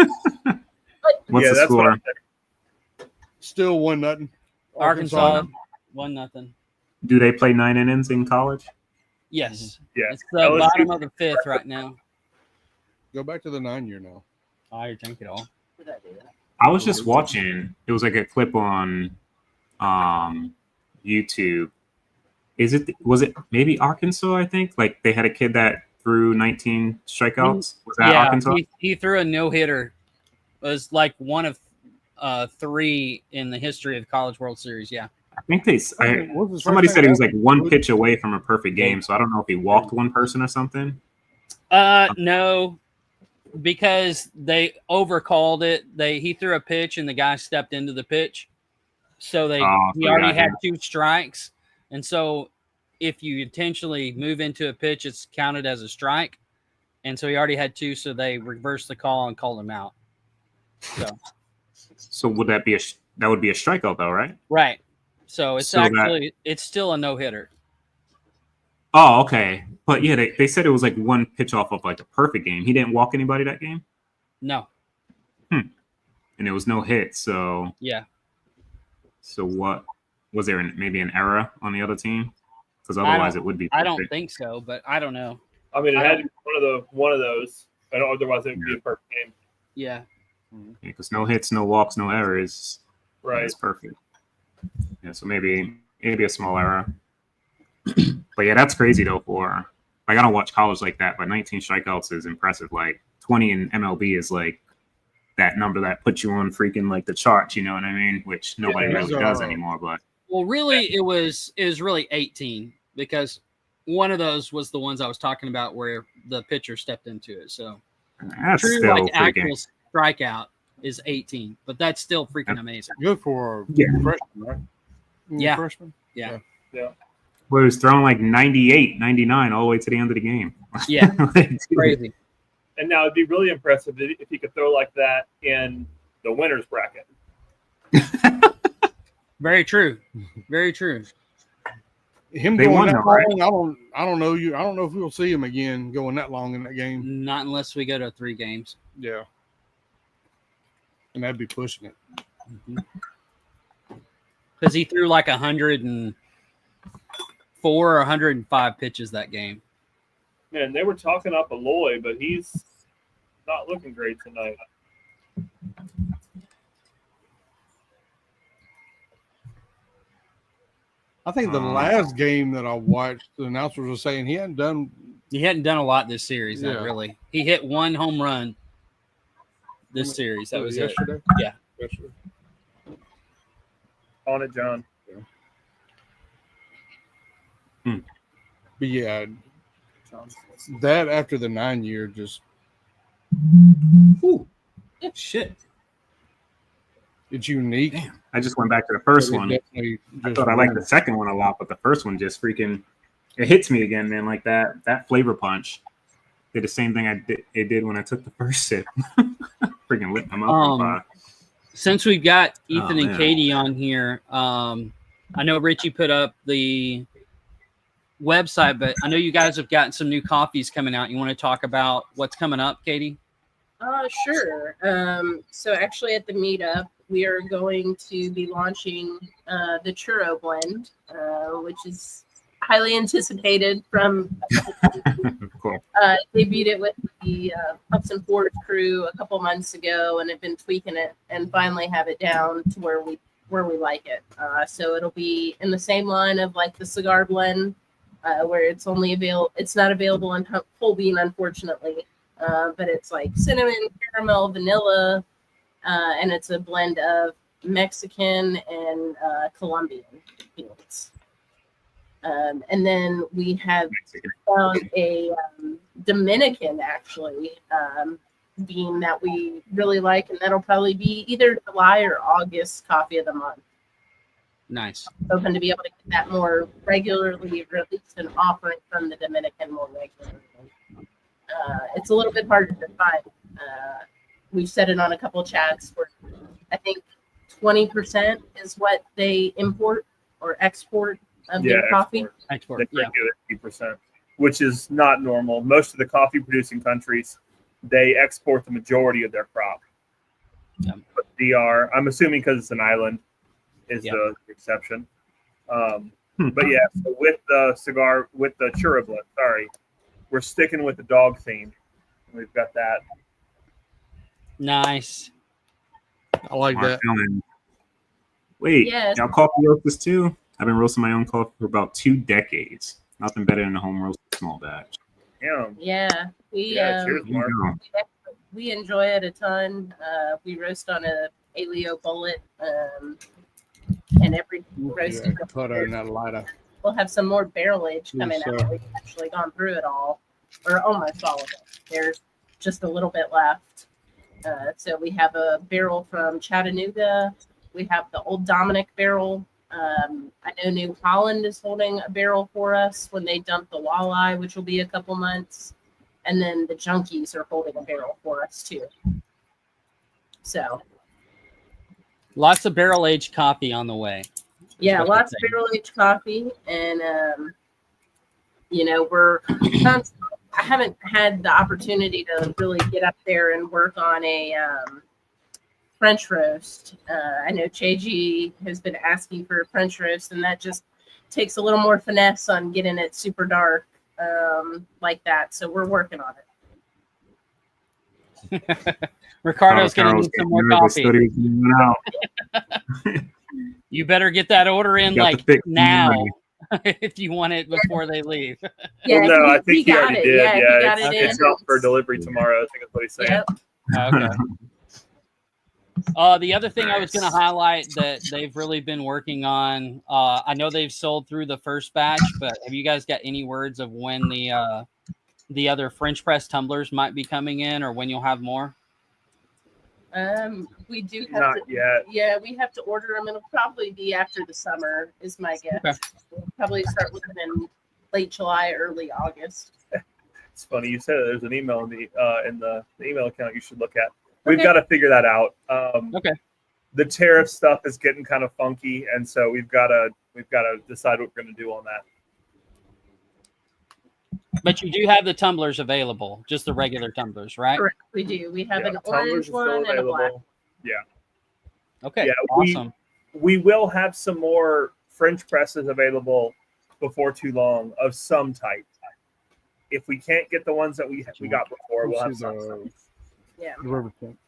Yeah, the that's score? what I'm thinking. Still 1-0. Arkansas 1-0. Do they play 9 innings in college? Yes. Yeah. It's the LSU bottom of the 5th right now. Go back to the 9 year now. I drink it all. I was just watching. It was like a clip on YouTube. Was it maybe Arkansas? I think like they had a kid that threw 19 strikeouts. Was that Arkansas? He threw a no-hitter. It was like one of 3 in the history of the College World Series. Yeah. I think somebody said he was like one pitch away from a perfect game. So I don't know if he walked one person or something. No, because they overcalled it. He threw a pitch and the guy stepped into the pitch. So he already had 2 strikes. And so if you intentionally move into a pitch, it's counted as a strike. And so he already had 2, so they reversed the call and called him out. So would that be that would be a strikeout though, right? Right. So it's So it's still a no-hitter. Oh, okay. But yeah, they said it was like one pitch off of like a perfect game. He didn't walk anybody that game? No. And it was no hit. So Yeah. So what was there? Maybe an error on the other team? Because otherwise it would be perfect. I don't think so, but I don't know. I mean, it had to be one of those. I don't. Otherwise, it would be a perfect game. Yeah. Because no hits, no walks, no errors. Right. That's perfect. Yeah. So maybe maybe a small error. But yeah, that's crazy though. For like, I don't watch college like that, but 19 strikeouts is impressive. Like 20 in MLB is like that number that puts you on freaking like the charts. You know what I mean? Which nobody really does anymore. But well, really, it was really 18 because one of those was the ones I was talking about where the pitcher stepped into it. So that's true, still like actual strikeout is 18, but that's still freaking amazing. Good for a freshman, right? Yeah. Freshman. Yeah. Well, he was throwing like 98, 99 all the way to the end of the game. Yeah, crazy. And now it'd be really impressive if he could throw like that in the winner's bracket. Very true. Very true. Him They going won that though, long, right? I don't know I don't know if we'll see him again going that long in that game. Not unless we go to 3 games. Yeah. And that'd be pushing it. Because he threw like 104 or 105 pitches that game. Man, they were talking up Aloy, but he's not looking great tonight. I think the last game that I watched, the announcers were saying he hadn't done a lot this series, not really. He hit 1 home run this series. That was yesterday. It. Yeah. Yesterday. On it, John. But yeah, that after the 9-year just Shit. it's unique. Damn. I just went back to the first one. Definitely I just thought I liked the second one a lot, but the first one just freaking it hits me again, man. Like that flavor punch did the same thing it did when I took the first sip. Freaking lit them up. Since we've got Ethan and man. Katie on here, I know Richie put up the website, but I know you guys have gotten some new coffees coming out. You want to talk about what's coming up, Katie? Sure. So actually at the meetup, we are going to be launching the churro blend, which is highly anticipated from Cool. debuted it with the Pups and Forge crew a couple months ago and have been tweaking it and finally have it down to where we like it. So it'll be in the same line of like the cigar blend, where it's not available in whole bean, unfortunately. But it's like cinnamon, caramel, vanilla, and it's a blend of Mexican and Colombian beans. And then we have found a Dominican, actually, bean that we really like, and that'll probably be either July or August coffee of the month. Nice. Hoping to be able to get that more regularly, or at least an offering from the Dominican more regularly. It's a little bit harder to find. We've said it on a couple chats where I think 20% is what they import or export of their coffee. Export. They do 80%, which is not normal. Most of the coffee producing countries, they export the majority of their crop. Yeah. But DR, I'm assuming because it's an island, is the exception. But yeah, so with the churro blend, we're sticking with the dog theme. We've got that. Nice. I like that. Wait, Yes. y'all coffee roasters too? I've been roasting my own coffee for about 2 decades. Nothing better than a home roasted small batch. Yeah. Yeah. Cheers, Mark. We enjoy it a ton. We roast on a Aleo bullet, and every roasted. Put in that lighter. We'll have some more barrel age coming Yes, out. We've actually gone through it all, or almost all of it. There's just a little bit left. So we have a barrel from Chattanooga. We have the Old Dominic barrel. I know New Holland is holding a barrel for us when they dump the walleye, which will be a couple months. And then the Junkies are holding a barrel for us too. So Lots of barrel aged coffee on the way. yeah, lots of barrel aged coffee, and I haven't had the opportunity to really get up there and work on a French roast. I know Cheji has been asking for a French roast, and that just takes a little more finesse on getting it super dark like that. So we're working on it. Ricardo's going to need some more coffee. You better get that order in Got like the fix now money. if you want it before they leave. Yeah, Well, no, I think he got already it. did. Yeah, Yeah, he got it it's in. out for delivery tomorrow. I think that's what he's saying. Yep. Okay. The other thing I was going to Nice. highlight that they've really been working on, I know they've sold through the first batch, but have you guys got any words of when the other French press tumblers might be coming in, or when you'll have more? We do have Not to. yet. Yeah, we have to order them. It'll probably be after the summer, is my guess. Okay. We'll probably start with them in late July, early August. It's funny you said it. There's an email in the email account you should look at. We've Okay. got to figure that out. Okay. The tariff stuff is getting kind of funky, and so we've got to decide what we're going to do on that. But you do have the tumblers available, just the regular tumblers, right? Correct. We do. We have Yeah, an tumblers orange are still one and a black. available. Yeah. Okay. Yeah, Awesome. We will have some more French presses available before too long of some type. If we can't get the ones that we got before, we'll have some. Yeah. The River Point.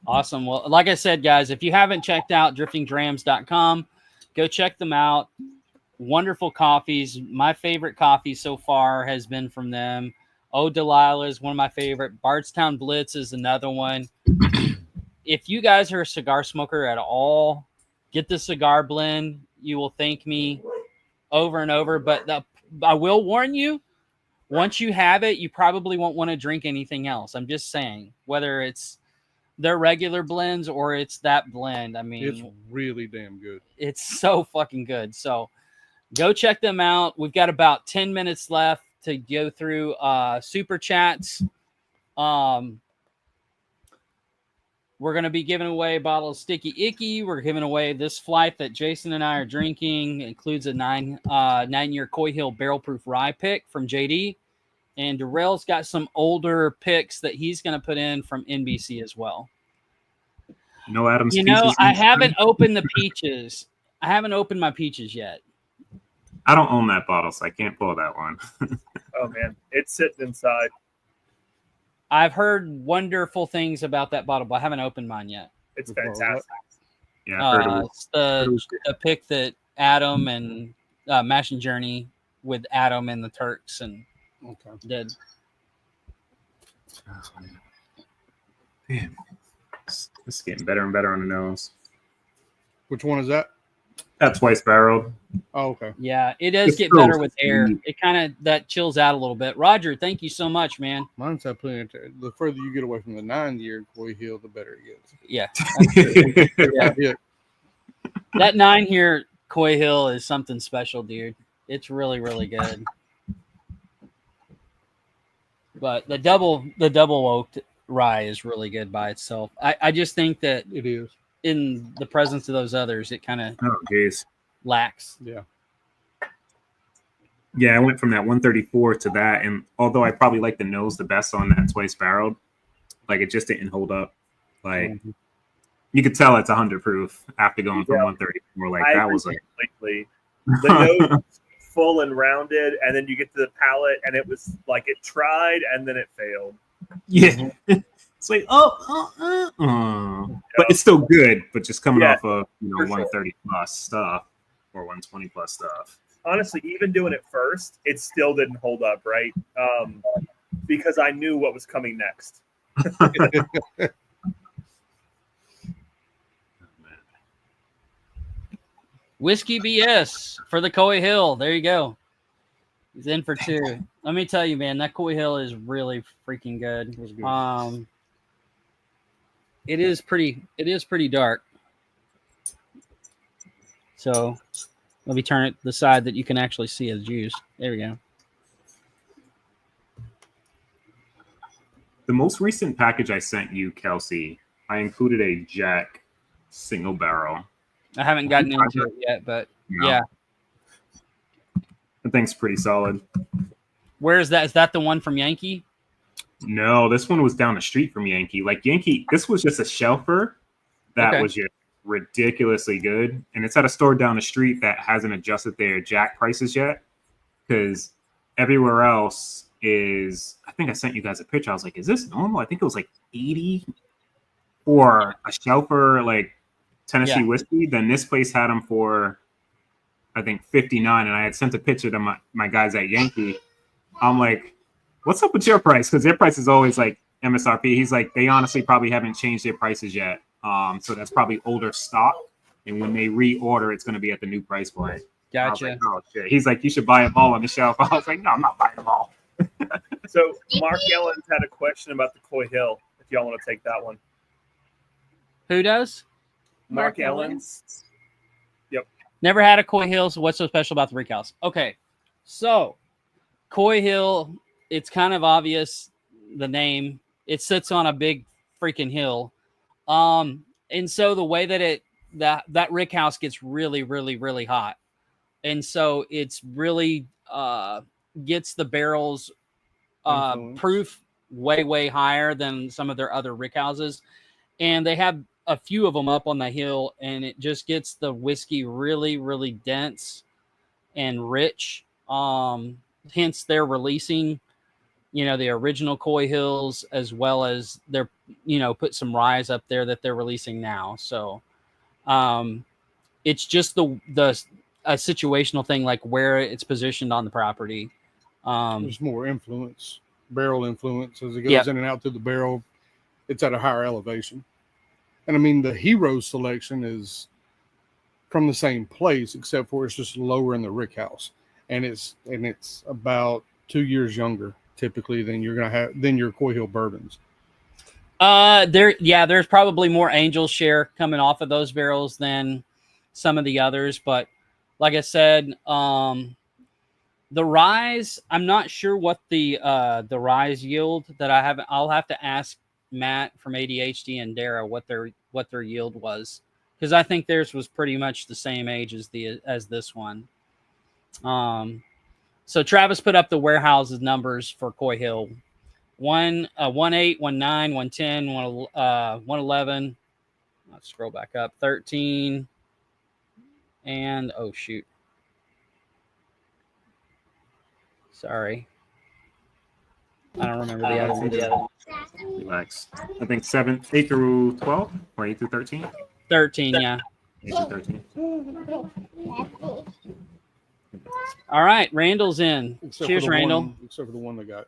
Awesome. Well, like I said, guys, if you haven't checked out driftingdrams.com, go check them out. Wonderful coffees. My favorite coffee so far has been from them. Oh, Delilah is one of my favorite. Bardstown Blitz is another one. If you guys are a cigar smoker at all, get the cigar blend. You will thank me over and over. But I will warn you, once you have it, you probably won't want to drink anything else. I'm just saying, whether it's their regular blends or it's that blend. I mean, It's really damn good. it's so fucking good. So go check them out. We've got about 10 minutes left to go through super chats. We're going to be giving away a bottle of Sticky Icky. We're giving away this flight that Jason and I are drinking. It includes a 9-year Koy Hill barrel proof rye pick from JD. And Darrell's got some older picks that he's going to put in from NBC as well. No Adams. You know, Pieces I in- haven't opened the peaches. I haven't opened my peaches yet. I don't own that bottle, so I can't pull that one. Oh man, it's sitting inside. I've heard wonderful things about that bottle, but I haven't opened mine yet. It's fantastic. Yeah, I've heard it was- It's the pick that Adam and Mash and Journey with Adam and the Turks and Okay. did. Damn. It's getting better and better on the nose. Which one is that? That twice barreled. Oh, okay. Yeah, it does It's get so better with air. sweet. It kind of that chills out a little bit. Roger, thank you so much, man. Mine's had plenty of the further you get away from the 9-year Koy Hill, the better it gets. Yeah, Yeah. that 9 here, Koy Hill, is something special, dude. It's really, really good. But the double oaked rye is really good by itself. I just think that It is. in the presence of those others, it kind of Oh, jeez. lacks. Yeah. Yeah, I went from that 134 to that, and although I probably like the nose the best on that twice barreled, like it just didn't hold up. Like you could tell it's 100 proof after going from 134. Like I that agree was like completely. The nose was full and rounded, and then you get to the palate, and it was like it tried, and then it failed. yeah. It's like but it's still good. But just coming Yeah, off of for sure. 130 plus stuff or 120 plus stuff. Honestly, even doing it first, it still didn't hold up, right? Because I knew what was coming next. Whiskey BS for the Koy Hill. There you go. He's in for 2. Let me tell you, man, that Koy Hill is really freaking good. was good. It is pretty dark. So let me turn it the side that you can actually see the juice. There we go. The most recent package I sent you, Kelsey, I included a Jack single barrel. I haven't gotten into it yet, but yeah. I think it's pretty solid. Where is that? Is that the one from Yankee? No, this one was down the street from Yankee. Like Yankee, this was just a shelfer that Okay. was just ridiculously good. And it's at a store down the street that hasn't adjusted their Jack prices yet. Because everywhere else is, I think I sent you guys a picture. I was like, is this normal? I think it was like 80 for a shelfer like Tennessee Yeah. whiskey, then this place had them for I think 59, and I had sent a picture to my guys at Yankee. I'm like, what's up with your price? Because their price is always like MSRP. He's like, they honestly probably haven't changed their prices yet. So that's probably older stock. And when they reorder, it's going to be at the new price point. I was Gotcha. like, oh shit. He's like, you should buy them all on the shelf. I was like, no, I'm not buying them all. So Mark Ellens had a question about the Koy Hill. If y'all want to take that one, Who does? Mark Ellens. Never had a Koy Hill, so what's so special about the Rick House? Okay, so Koy Hill, it's kind of obvious, the name. It sits on a big freaking hill. And so the way that that Rick House gets really, really, really hot. And so it's really gets the barrels proof way, way higher than some of their other Rick Houses. And they have a few of them up on the hill, and it just gets the whiskey really, really dense and rich. Hence they're releasing, the original Koy Hills, as well as they're, put some ryes up there that they're releasing now. So it's just a situational thing, like where it's positioned on the property. There's more influence, barrel influence as it goes in and out through the barrel. It's at a higher elevation. And I mean, the Hero selection is from the same place, except for it's just lower in the Rick House, and it's about 2 years younger typically than your Koy Hill bourbons. There's probably more Angel share coming off of those barrels than some of the others, but like I said, the ryes, I'm not sure what the ryes yield that I haven't. I'll have to ask Matt from ADHD and Dara what their yield was, because I think theirs was pretty much the same age as this one. So Travis put up the warehouses numbers for Koy Hill: 18, 19, 110, 111. Let's scroll back up. 13, and oh shoot, sorry. I don't remember the other. Relax. I think 8 through 12 or 8 through 13. 13, yeah. 8 through 13. All right, Randall's in. Except Cheers, for the Randall. one, except for the one that got.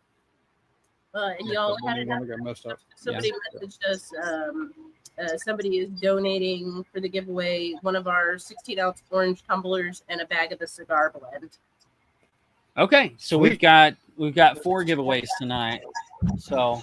And y'all had the one that got messed up. somebody messaged us. Somebody is donating for the giveaway one of our 16-ounce orange tumblers and a bag of the cigar blend. Okay, so we've got 4 giveaways tonight. So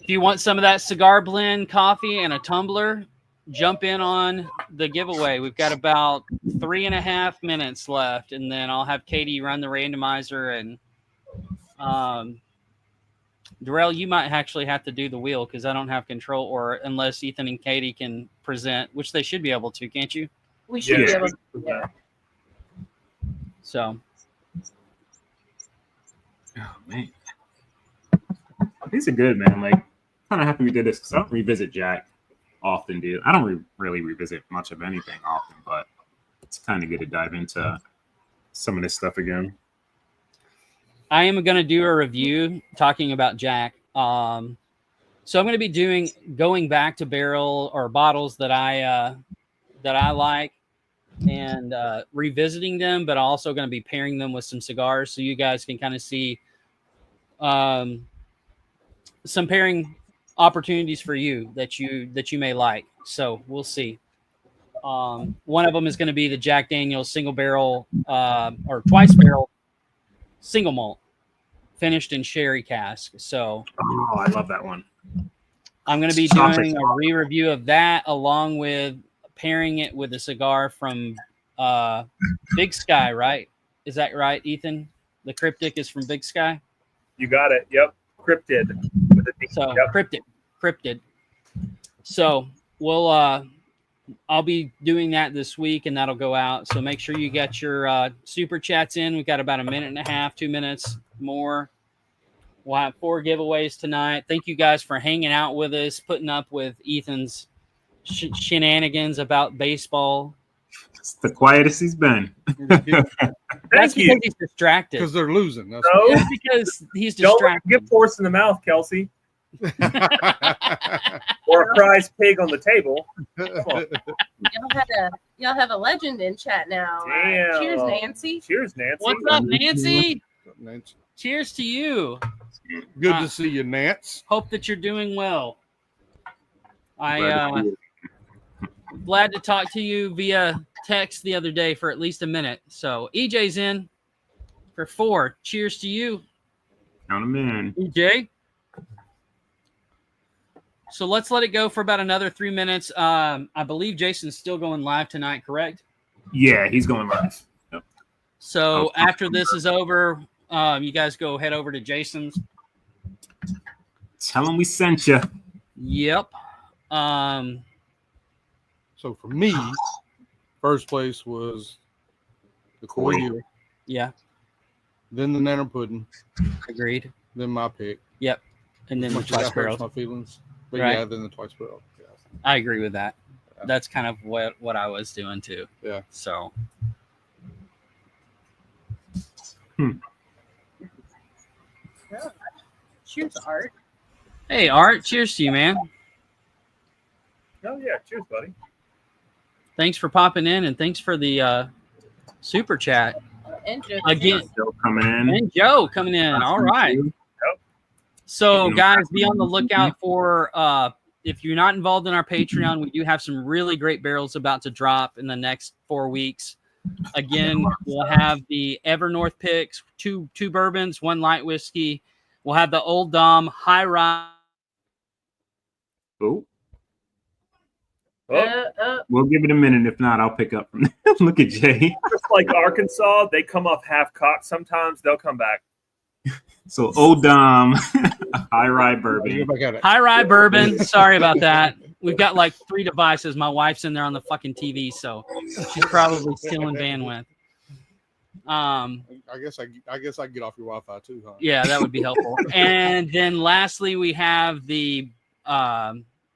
if you want some of that cigar blend coffee and a tumbler, jump in on the giveaway. We've got about 3.5 minutes left, and then I'll have Katie run the randomizer, and Darrell, you might actually have to do the wheel because I don't have control, or unless Ethan and Katie can present, which they should be able to, can't you? We should be able to. Yeah. So. Oh man, these are good, man. Like, kind of happy we did this because I don't revisit Jack often, dude. I don't really revisit much of anything often, but it's kind of good to dive into some of this stuff again. I am going to do a review talking about Jack. So I'm going to be going back to barrel or bottles that I like and revisiting them, but also going to be pairing them with some cigars so you guys can kind of see some pairing opportunities for you that you may like. So we'll see. One of them is going to be the Jack Daniel's single barrel or twice barrel single malt finished in sherry cask. So I love that one. I'm going to be doing a re-review of that along with pairing it with a cigar from Big Sky, right? Is that right, Ethan? The Cryptic is from Big Sky? You got it. Yep. Cryptid. With a D. So Yep. Cryptid. So we'll I'll be doing that this week, and that'll go out. So make sure you get your super chats in. We've got about 1.5 minutes, 2 minutes more. We'll have 4 giveaways tonight. Thank you guys for hanging out with us, putting up with Ethan's shenanigans about baseball. It's the quietest he's been. That's Thank you. because he's distracted. Because they're losing. That's No. It's because he's Don't distracted. get force in the mouth, Kelsey. or a prize pig on the table. Y'all have a legend in chat now. Damn. Cheers, Nancy. Cheers, Nancy. What's up, Nancy? Nance. Cheers to you. Good to see you, Nance. Hope that you're doing well. Glad to talk to you via text the other day for at least a minute. So EJ's in for 4. Cheers to you. Count him in. EJ. So let's let it go for about another 3 minutes. I believe Jason's still going live tonight, correct? Yeah, he's going live. Yep. So after this is over, you guys go head over to Jason's. Tell him we sent you. Yep. So for me, first place was the Koy Hill, Yeah, then the Nanner Pudding, agreed. then my pick. Yep. And then the Much as twice that hurts barrel. my feelings, but Right. yeah, then the twice barrel. Yeah. I agree with that. Yeah. That's kind of what I was doing too. Yeah. So Cheers, Art. hey, Art, cheers to you, man. Oh yeah, cheers, buddy. Thanks for popping in and thanks for the super chat. And Joe. Again. Still coming in. And Joe coming in. All right. So, guys, be on the lookout for if you're not involved in our Patreon, we do have some really great barrels about to drop in the next 4 weeks. Again, we'll have the Evernorth picks, two bourbons, 1 light whiskey. We'll have the Old Dom High Rye. Oh, Oh, we'll give it a minute. If not, I'll pick up from there. Look at Jay. just like Arkansas, they come off half cocked. Sometimes they'll come back. So Old Dom, High Rye Get Bourbon. back at it. High Rye Bourbon. Sorry about that. We've got like 3 devices. My wife's in there on the fucking TV, so she's probably stealing bandwidth. I guess I can get off your Wi-Fi too, huh? Yeah, that would be helpful. And then lastly, we have the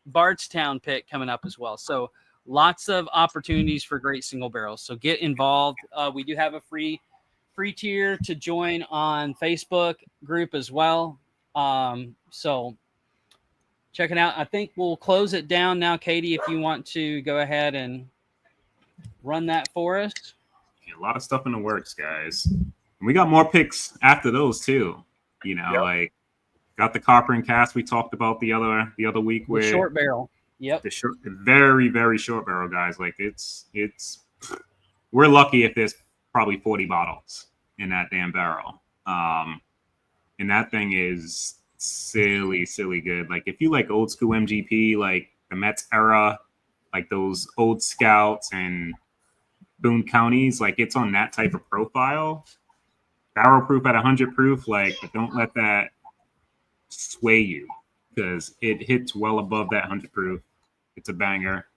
Bardstown pick coming up as well. So lots of opportunities for great single barrels. So get involved. We do have a free tier to join on Facebook group as well. So check it out. I think we'll close it down now, Katie, if you want to go ahead and run that for us. A lot of stuff in the works, guys. And we got more picks after those too. You know, Yep. like got the copper and cast we talked about the other week The with short barrel. Yep. the short, very, very short barrel, guys. Like it's we're lucky if there's probably 40 bottles in that damn barrel. And that thing is silly good. Like if you like old school MGP, like the Mets era, like those old Scouts and Boone counties, like it's on that type of profile. Barrel proof at 100 proof, like don't let that sway you because it hits well above that 100 proof. It's a banger.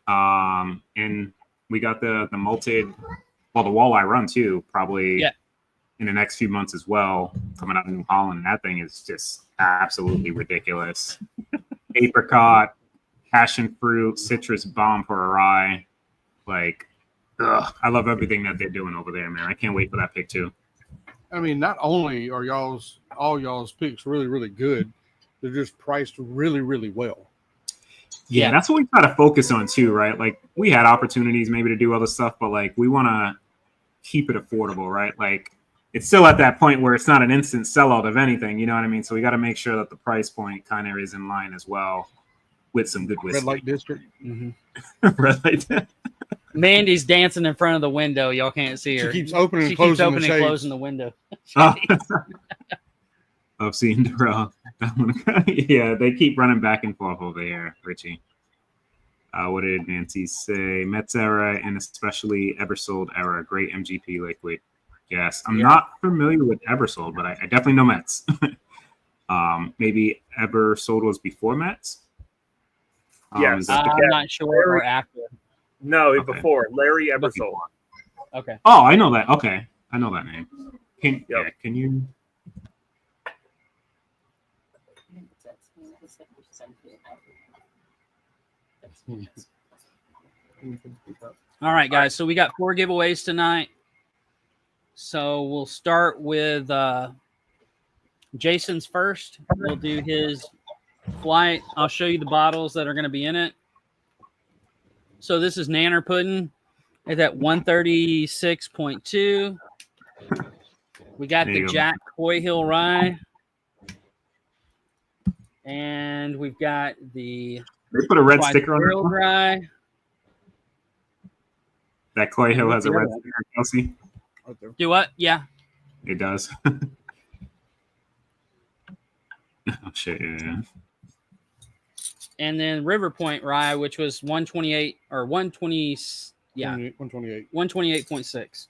And we got the malted, well, the walleye run too, probably in the next few months as well, coming out of New Holland. And that thing is just absolutely ridiculous. Apricot, passion fruit, citrus bomb for a rye. Like, I love everything that they're doing over there, man. I can't wait for that pick too. I mean, not only are all y'all's picks really, really good, they're just priced really, really well. Yeah, that's what we try to focus on too, right? Like we had opportunities maybe to do other stuff, but like we want to keep it affordable, right? Like it's still at that point where it's not an instant sellout of anything, you know what I mean? So we got to make sure that the price point kind of is in line as well with some good whiskey. Red Light District. Mm-hmm. Red Light. Mandy's dancing in front of the window. Y'all can't see her. She keeps opening She and closing keeps opening the and shades. closing the window. I've seen Darrell. Yeah, they keep running back and forth over here, Richie. What did Nancy say? Mets era and especially Eversold era. Great MGP liquid. Yes, I'm not familiar with Eversold, but I definitely know Mets. Maybe Eversold was before Mets. Yes. Is that I'm the- not sure or after. No, Okay. before Larry Ebersole. Okay. Oh, I know that. Okay, I know that name. Can you? All right, guys. So we got 4 giveaways tonight. So we'll start with Jason's first. We'll do his flight. I'll show you the bottles that are going to be in it. So this is Nanner Pudding. It's at 136.2. We got There the you go. Jack Koy Hill Rye. And we've got the They put a red Twice sticker on Barreled it. Rye. That Koy Hill has a Yeah. red sticker, Kelsey. Right there. Do what? Yeah. It does. Oh, shit, yeah. And then River Point Rye, which was 128 or 120. Yeah. 128. 128.6.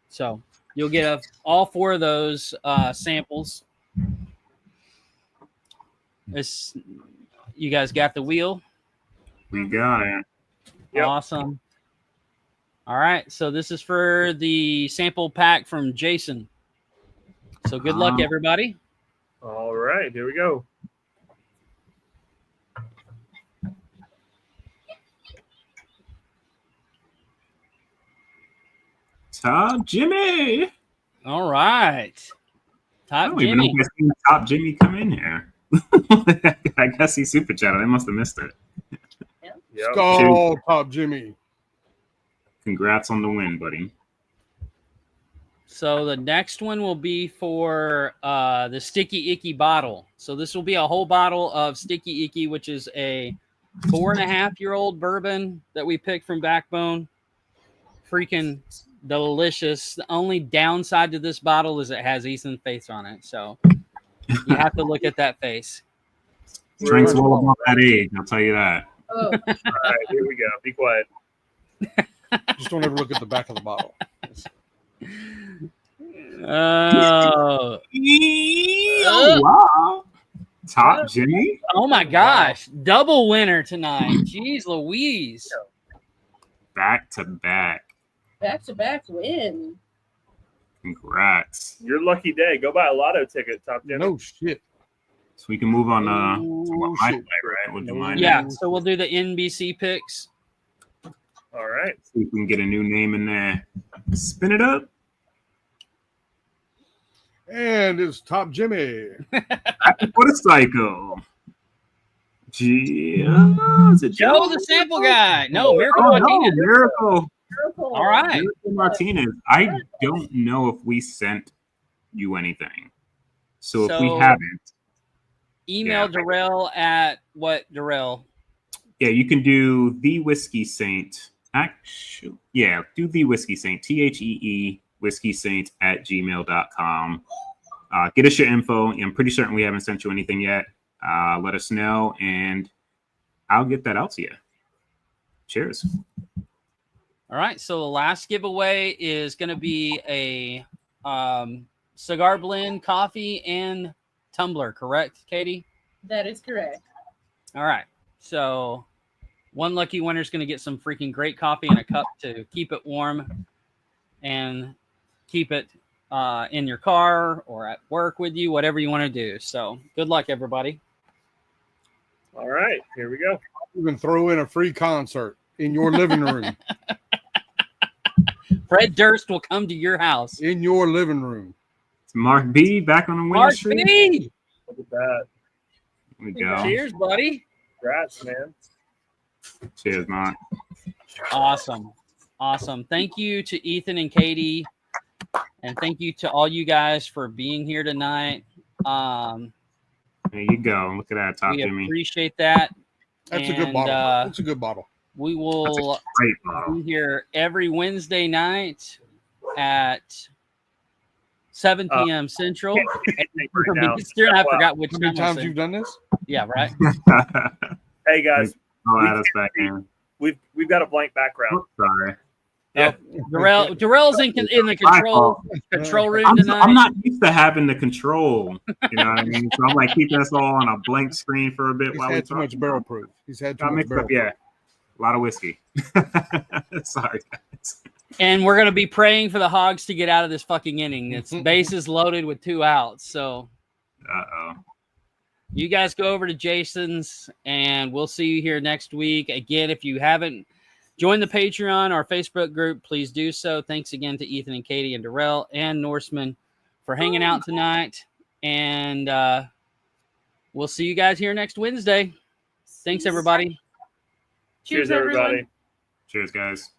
So you'll get all four of those samples. You guys got the wheel? We got it. Yep. Awesome. All right. So this is for the sample pack from Jason. So good luck, everybody. All right, here we go. Top Jimmy. All right. I Top don't even know Jimmy. if I've seen Top Jimmy come in here. I guess he's super chatted. I must have missed it. Yep. Skull Top Jimmy. Congrats on the win, buddy. So the next one will be for the Sticky Icky bottle. So this will be a whole bottle of Sticky Icky, which is a 4.5-year-old bourbon that we picked from Backbone. Freaking delicious. The only downside to this bottle is it has Ethan's face on it. So you have to look at that face. Drinks well above that age, I'll tell you that. Oh, All right, here we go. Be quiet. Just don't ever look at the back of the bottle. Oh, Wow. Top Jimmy. oh my gosh. Double winner tonight. Jeez Louise. Back to back. back-to-back win. Congrats. Your lucky day. Go buy a lotto ticket, Top Jimmy. No shit. So we can move on to Oh, what my shit. play, right? We'll do mine. Yeah, so we'll do the NBC picks. All right. See if we can get a new name in there. Spin it up. And it's Top Jimmy. Motorcycle. Is it Joe, the sample guy. No, Miracle Oh, no, Martinez. Miracle. Miracle. All right. Miracle Martinez. I don't know if we sent you anything. So if we So- haven't, Email Yeah. Darrell at what, Darrell? yeah, you can do the Whiskey Saint. Actually, yeah, do the Whiskey Saint. THEE Whiskey Saint at gmail.com. Get us your info. I'm pretty certain we haven't sent you anything yet. Let us know, and I'll get that out to you. Cheers. All right. So the last giveaway is going to be a cigar blend, coffee, and tumbler. Correct, Katie? That is correct. All right. So one lucky winner is going to get some freaking great coffee in a cup to keep it warm and keep it in your car or at work with you, whatever you want to do. So good luck, everybody. All right. Here we go. You can throw in a free concert in your living room. Fred Durst will come to your house. In your living room. It's Mark B back on the winning Mark streak. B. Look at that. There we go. Cheers, buddy. Congrats, man. Cheers, Mark. Awesome. Awesome. Thank you to Ethan and Katie. And thank you to all you guys for being here tonight. There you go. Look at that, Top We Jimmy. appreciate that. That's a good And, bottle. That's a good bottle. We That's a will great bottle. be here every Wednesday night at 7 p.m. Central. Right For now. Eastern. I forgot which How many time I times said. you've done this? Yeah, right. Hey guys, I'll add us back in. we've got a blank background. Oops, sorry. Yeah. Darrell's in the control room I'm tonight. not used to having the control. You know what I mean? So I'm like keeping us all on a blank screen for a bit He's while we had too talk. much barrel proof. He's had too I much mixed barrel up, yeah. A lot of whiskey. Sorry, guys. And we're gonna be praying for the Hogs to get out of this fucking inning. Its base is loaded with 2 outs. So Uh-oh. you guys go over to Jason's, and we'll see you here next week. Again, if you haven't joined the Patreon or Facebook group, please do so. Thanks again to Ethan and Katie and Darrell and Norseman for hanging out tonight. And we'll see you guys here next Wednesday. Thanks, everybody. Cheers, everybody. Cheers, guys.